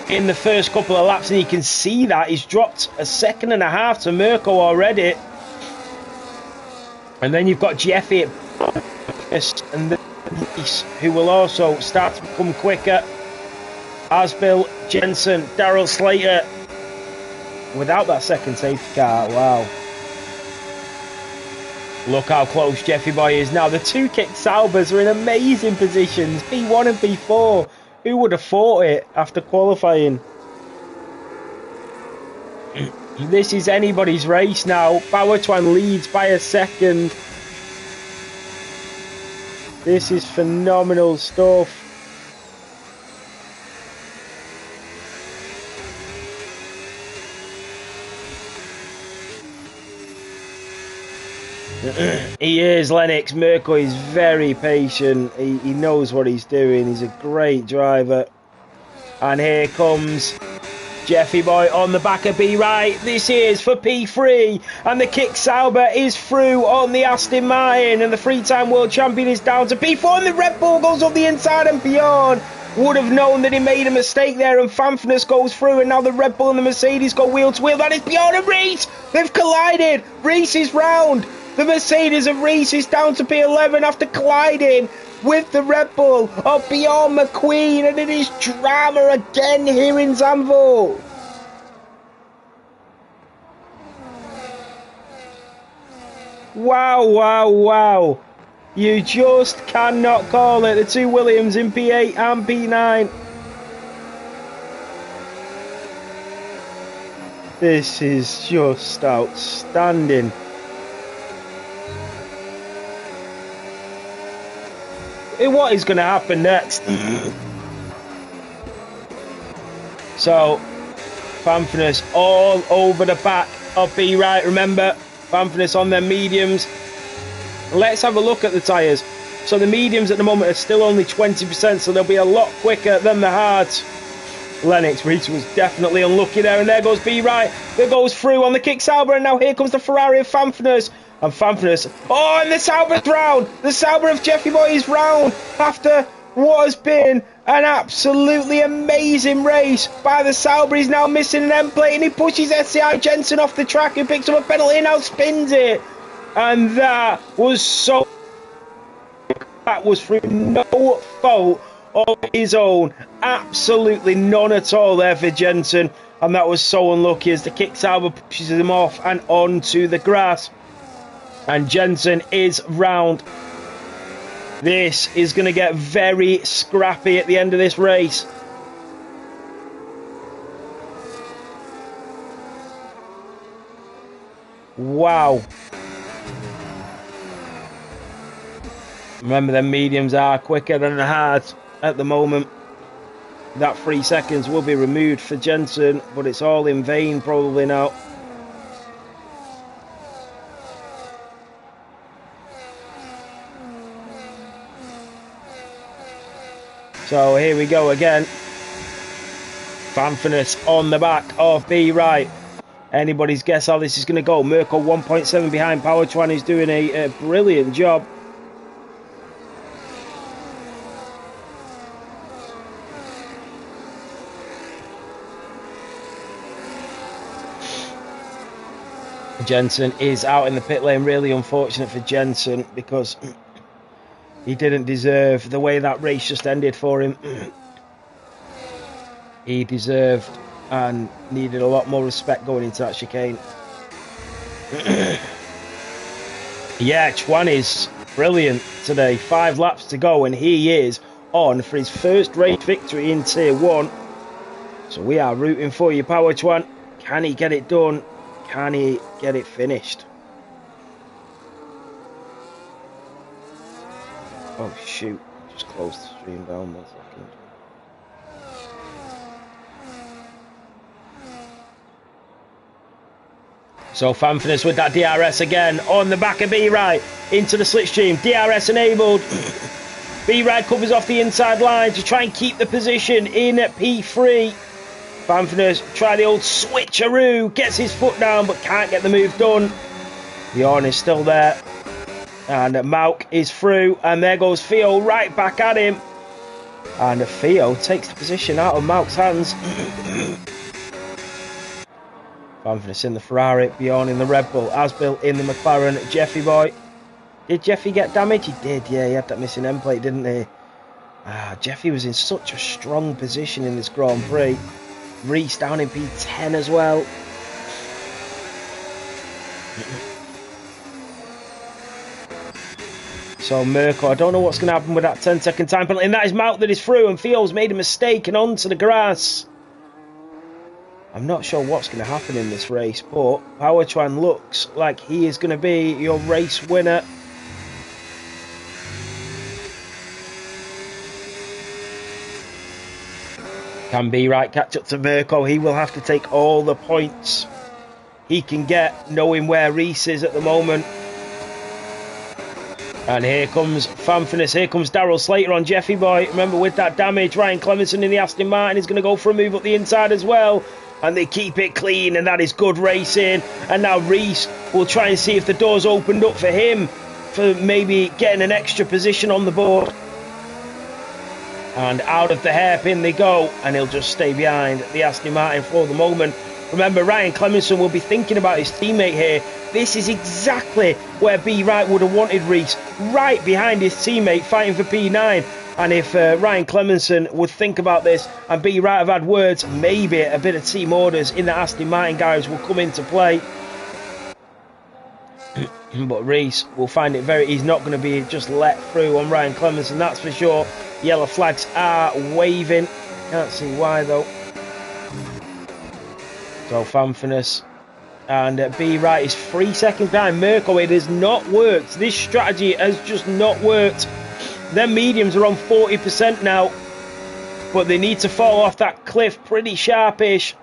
in the first couple of laps, and you can see that he's dropped 1.5 seconds to Mirko already. And then you've got Jeffy and Reese, who will also start to become quicker. Asbill, Jensen, Daryl Slater. Without that second safety car, wow. Look how close Jeffy Boy is now. The two Kick Saubers are in amazing positions. P1 and P4. Who would have thought it after qualifying? This is anybody's race now. Powertwan leads by a second. This is phenomenal stuff. He is, Lennox. Mirko is very patient. He knows what he's doing. He's a great driver. And here comes Jeffy Boy on the back of B right. This is for P3. And the Kick Sauber is through on the Aston Martin. And the three-time world champion is down to P4. And the Red Bull goes up the inside, and Bjorn would have known that he made a mistake there. And Fanfness goes through. And now the Red Bull and the Mercedes go wheel to wheel. That is Bjorn and Reese. They've collided. Reese is round. The Mercedes of Reese is down to P11 after colliding with the Red Bull of Bjorn McQueen, and it is drama again here in Zandvoort. Wow, wow, wow. You just cannot call it. The two Williams in P8 and P9. This is just outstanding. What is going to happen next? So, Fanfness all over the back of B right. Remember, Fanfness on their mediums. Let's have a look at the tyres. So the mediums at the moment are still only 20%, so they'll be a lot quicker than the hards. Lennox Reese was definitely unlucky there, and there goes B right. That goes through on the Kick Sauber, and now here comes the Ferrari of Fanfness. And Fanfness, oh, and the Sauber's round. The Sauber of Jeffy Boy is round after what has been an absolutely amazing race by the Sauber. He's now missing an end plate, and he pushes SCI Jensen off the track, who picks up a penalty and now spins it. And that was through no fault of his own. Absolutely none at all there for Jensen. And that was so unlucky as the Kick Sauber pushes him off and onto the grass. And Jensen is round. This is going to get very scrappy at the end of this race. Wow. Remember, the mediums are quicker than the hards at the moment. That 3 seconds will be removed for Jensen, but it's all in vain probably now. So here we go again. Fanfness on the back of B right. Anybody's guess how this is going to go. Mirko 1.7 behind. Powertwan is doing a brilliant job. Jensen is out in the pit lane. Really unfortunate for Jensen because he didn't deserve the way that race just ended for him. He deserved and needed a lot more respect going into that chicane. Yeah, Chuan is brilliant today. 5 laps to go and he is on for his first race victory in Tier 1. So we are rooting for you, Power Chuan. Can he get it done? Can he get it finished? Oh shoot, just closed the stream down 1 second. So Fanfness with that DRS again on the back of B-Ride into the slipstream. DRS enabled. B-Ride covers off the inside line to try and keep the position in P3. Fanfness try the old switcheroo, gets his foot down but can't get the move done. Bjorn is still there. And Mauk is through, and there goes Theo right back at him. And Theo takes the position out of Mauk's hands. Fanfness in the Ferrari, Bjorn in the Red Bull, Asbill in the McLaren, Jeffy Boy Did Jeffy get damage? He did, yeah, he had that missing end plate, didn't he? Jeffy was in such a strong position in this Grand Prix. Reese down in P10 as well. So Mirko, I don't know what's going to happen with that 10-second time penalty. And that is Mount that is through, and Theo's made a mistake and onto the grass. I'm not sure what's going to happen in this race, but Power Twan looks like he is going to be your race winner. Can Be Right catch up to Mirko? He will have to take all the points he can get, knowing where Reese is at the moment. And here comes Fanfinus, here comes Daryl Slater on Jeffy Boy. Remember, with that damage, Ryan Clemenson in the Aston Martin is going to go for a move up the inside as well. And they keep it clean, and that is good racing. And now Reese will try and see if the door's opened up for him, for maybe getting an extra position on the board. And out of the hairpin they go, and he'll just stay behind the Aston Martin for the moment. Remember, Ryan Clemenson will be thinking about his teammate here. This is exactly where B. Wright would have wanted Reese, right behind his teammate fighting for P9. And if Ryan Clemenson would think about this and B. Wright have had words, maybe a bit of team orders in the Aston Martin garage will come into play. But Reese will find it he's not going to be just let through on Ryan Clemenson, that's for sure. Yellow flags are waving. Can't see why though. So Fanfinus and B. Wright is 3 seconds behind Mirko. It has not worked. This strategy has just not worked. Their mediums are on 40% now, but they need to fall off that cliff pretty sharpish.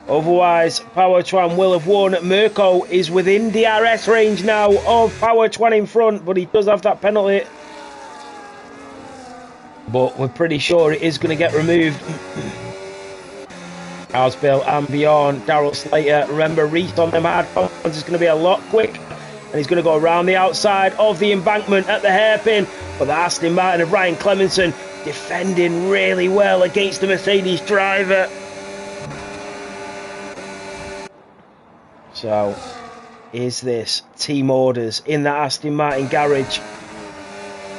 Otherwise, Power Twan will have won. Mirko is within DRS range now of Power Twan in front, but he does have that penalty. But we're pretty sure it is going to get removed. Ausbill and Bjorn, Daryl Slater. Remember, Reese on them hard is going to be a lot quick. And he's going to go around the outside of the embankment at the hairpin. But the Aston Martin of Ryan Clemenson defending really well against the Mercedes driver. So, is this team orders in the Aston Martin garage?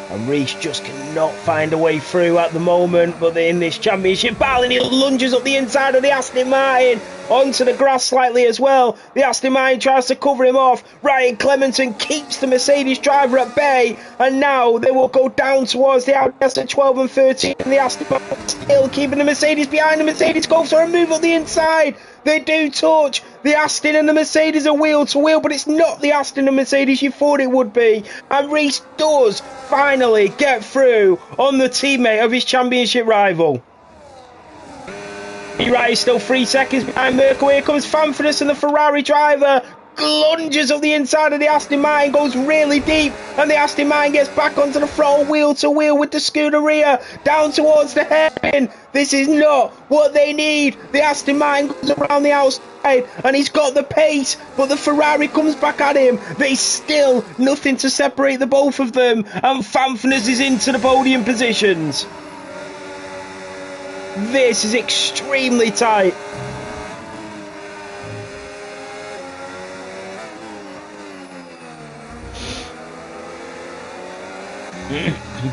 And Reese just cannot find a way through at the moment, but they're in this championship battle, and he lunges up the inside of the Aston Martin onto the grass slightly as well. The Aston Martin tries to cover him off. Ryan Clemenson keeps the Mercedes driver at bay, and now they will go down towards the Audi 12 and 13, and the Aston Martin still keeping the Mercedes behind. The Mercedes go for a move up the inside. They do touch. The Aston and the Mercedes are wheel to wheel, but it's not the Aston and Mercedes you thought it would be. And Reese does finally get through on the teammate of his championship rival. B-Wright is still 3 seconds behind Mirko. Here comes Fanfinus, and the Ferrari driver lunges up the inside of the Aston Martin, goes really deep, and the Aston Martin gets back onto the throttle, wheel to wheel with the Scuderia down towards the hairpin. This is not what they need. The Aston Martin goes around the outside, and he's got the pace, but the Ferrari comes back at him. There's still nothing to separate the both of them, and Fanfinus is into the podium positions. This is extremely tight.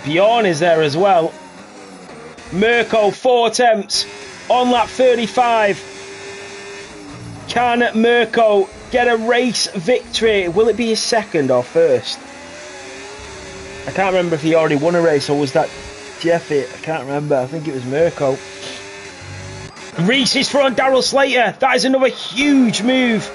Bjorn is there as well. Mirko, 4 attempts on lap 35. Can Mirko get a race victory? Will it be his second or first? I can't remember if he already won a race, or was that Jeffy? I can't remember. I think it was Mirko. Reese is front, Daryl Slater. That is another huge move.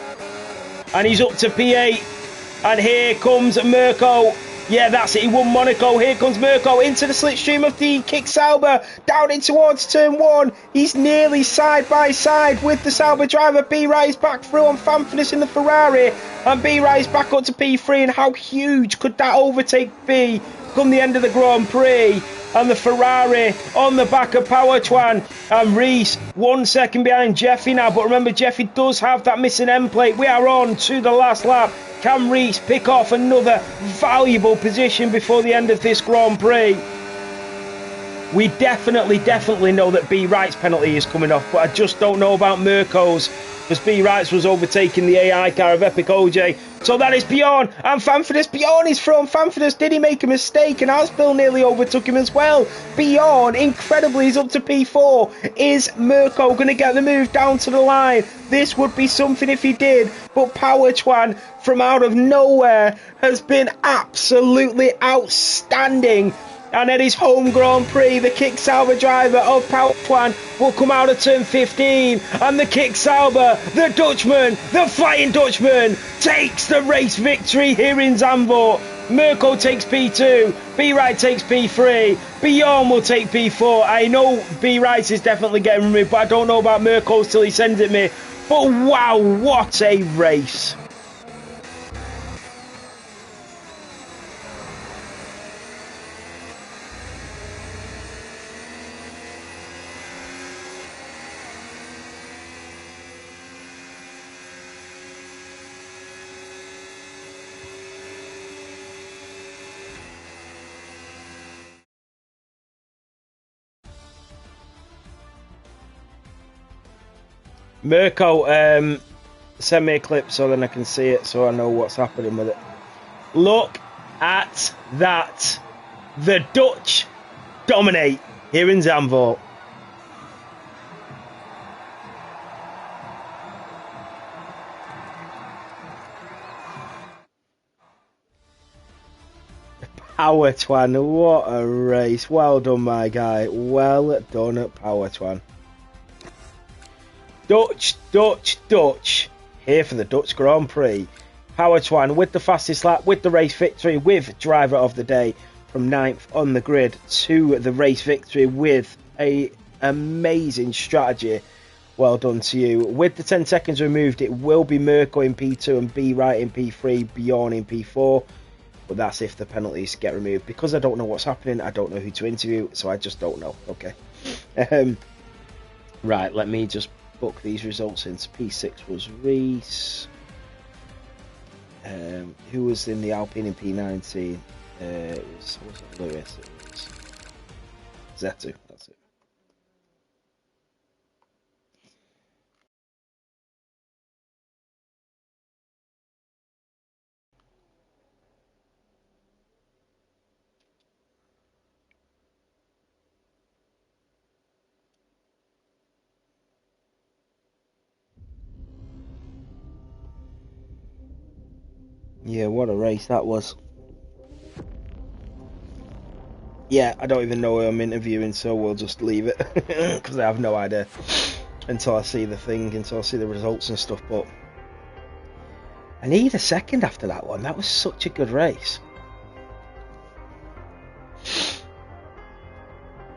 And he's up to P8. And here comes Mirko. Yeah, that's it. He won Monaco. Here comes Mirko into the slipstream of the Kick Sauber. Down in towards turn 1. He's nearly side by side with the Sauber driver. B-Wright is back through on Fanfinus in the Ferrari. And B-Wright is back up to P3. And how huge could that overtake be come the end of the Grand Prix? And the Ferrari on the back of Power Twan. And Reese 1 second behind Jeffy now. But remember, Jeffy does have that missing end plate. We are on to the last lap. Can Reese pick off another valuable position before the end of this Grand Prix? We definitely know that B. Wright's penalty is coming off, but I just don't know about Mirko's, because B. Wright's was overtaking the AI car of Epic OJ. So that is Bjorn and Fanfordus. Bjorn is from Fanfordus. Did he make a mistake? And Aspil nearly overtook him as well. Bjorn, incredibly, is up to P4. Is Mirko going to get the move down to the line? This would be something if he did. But Power Twan from out of nowhere has been absolutely outstanding. And at his home Grand Prix, the Kick-Sauber driver of Power Twan will come out of turn 15. And the Kick-Sauber, the Dutchman, the Flying Dutchman, takes the race victory here in Zandvoort. Mirko takes P2, B-Right takes P3, Bjorn will take P4. I know B-Right is definitely getting removed, but I don't know about Mirko's till he sends it me. But wow, what a race. Mirko, send me a clip so then I can see it, so I know what's happening with it. Look at that. The Dutch dominate here in Zandvoort. Power Twan, what a race. Well done, my guy. Well done, Power Twan. Dutch, here for the Dutch Grand Prix. Power Twan with the fastest lap, with the race victory, with driver of the day from 9th on the grid to the race victory with a amazing strategy. Well done to you. With the 10 seconds removed, it will be Mirko in P2 and B-Right in P3, Bjorn in P4. But that's if the penalties get removed. Because I don't know what's happening, I don't know who to interview, so I just don't know. Okay. Right, let me just book these results in. P6 was Reese. Who was in the Alpine in P19? It wasn't Lewis, it was Zetu, that's it. Yeah, what a race that was. Yeah, I don't even know who I'm interviewing, so we'll just leave it. Because I have no idea until I see the thing, until I see the results and stuff. But I need a second after that one. That was such a good race.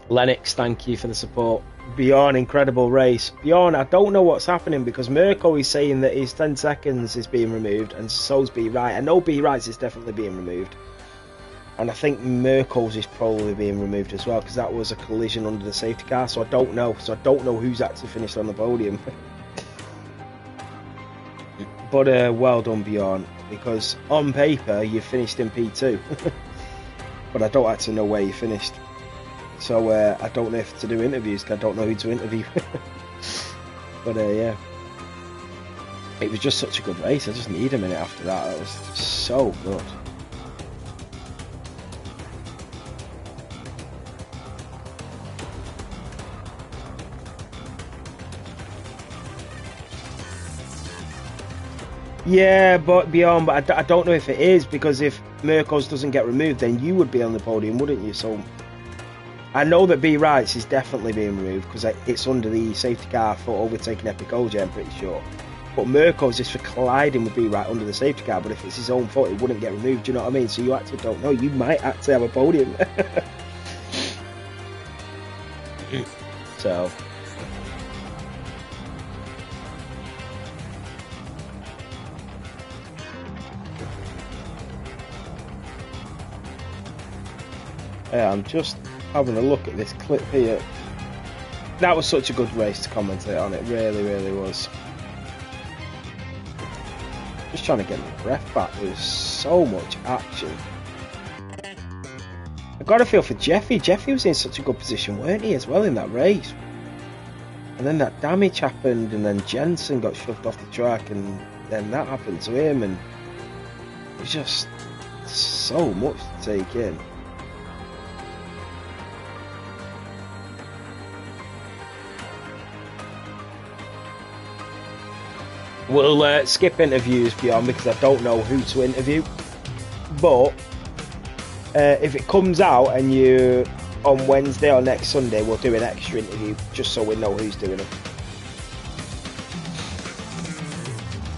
Lennox, thank you for the support. Bjorn, incredible race. Bjorn, I don't know what's happening because Mirko is saying that his 10 seconds is being removed and so's B-Right. I know B-Right's is definitely being removed. And I think Mirko's is probably being removed as well because that was a collision under the safety car. So I don't know. So I don't know who's actually finished on the podium. But well done, Bjorn, because on paper you finished in P2. But I don't actually know where you finished. So I don't know if to do interviews because I don't know who to interview. But yeah, it was just such a good race. I just need a minute after that. That was so good. Yeah, but Bjorn, but I don't know if it is because if Mirko's doesn't get removed, then you would be on the podium, wouldn't you? So I know that B-Right's is definitely being removed because it's under the safety car for overtaking Epic OJ, I'm pretty sure. But Mirko's is for colliding with B-Right under the safety car, but if it's his own fault, it wouldn't get removed, do you know what I mean? So you actually don't know. You might actually have a podium. So yeah, I'm just having a look at this clip here. That was such a good race to commentate on. It really, really was. Just trying to get my breath back. There was so much action. I got to feel for Jeffy. Jeffy was in such a good position, weren't he, as well in that race? And then that damage happened, and then Jensen got shoved off the track, and then that happened to him, and was just so much to take in. We'll skip interviews, Bjorn, because I don't know who to interview. But if it comes out and you on Wednesday or next Sunday, we'll do an extra interview just so we know who's doing it.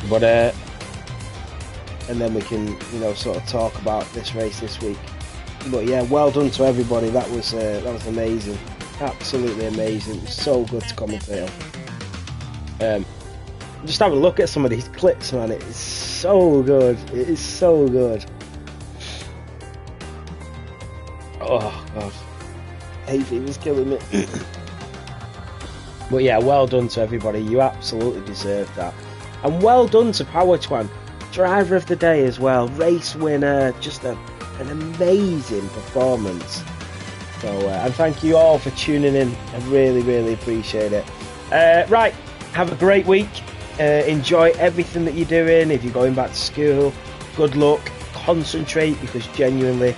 But and then we can, you know, sort of talk about this race this week. But yeah, well done to everybody. That was amazing, absolutely amazing. It was so good to commentate on. Just have a look at some of these clips, man. It is so good. It is so good. Oh god, hay fever's killing me. But yeah, well done to everybody. You absolutely deserve that. And well done to Power Twan, driver of the day as well, race winner, just an amazing performance. So, and thank you all for tuning in. I really, really appreciate it. Right, have a great week. Enjoy everything that you're doing. If you're going back to school, good luck. Concentrate, because genuinely,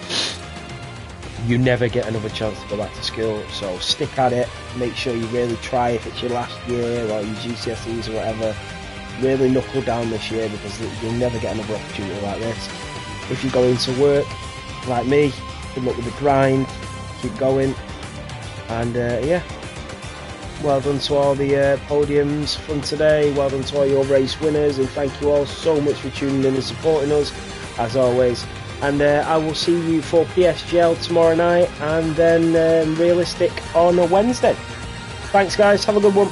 you never get another chance to go back to school. So stick at it. Make sure you really try if it's your last year or your GCSEs or whatever. Really knuckle down this year, because you'll never get another opportunity like this. If you're going to work like me, good luck with the grind, keep going, and yeah, well done to all the podiums from today, well done to all your race winners, and thank you all so much for tuning in and supporting us as always. And I will see you for PSGL tomorrow night, and then Realistic on a Wednesday. Thanks guys, have a good one.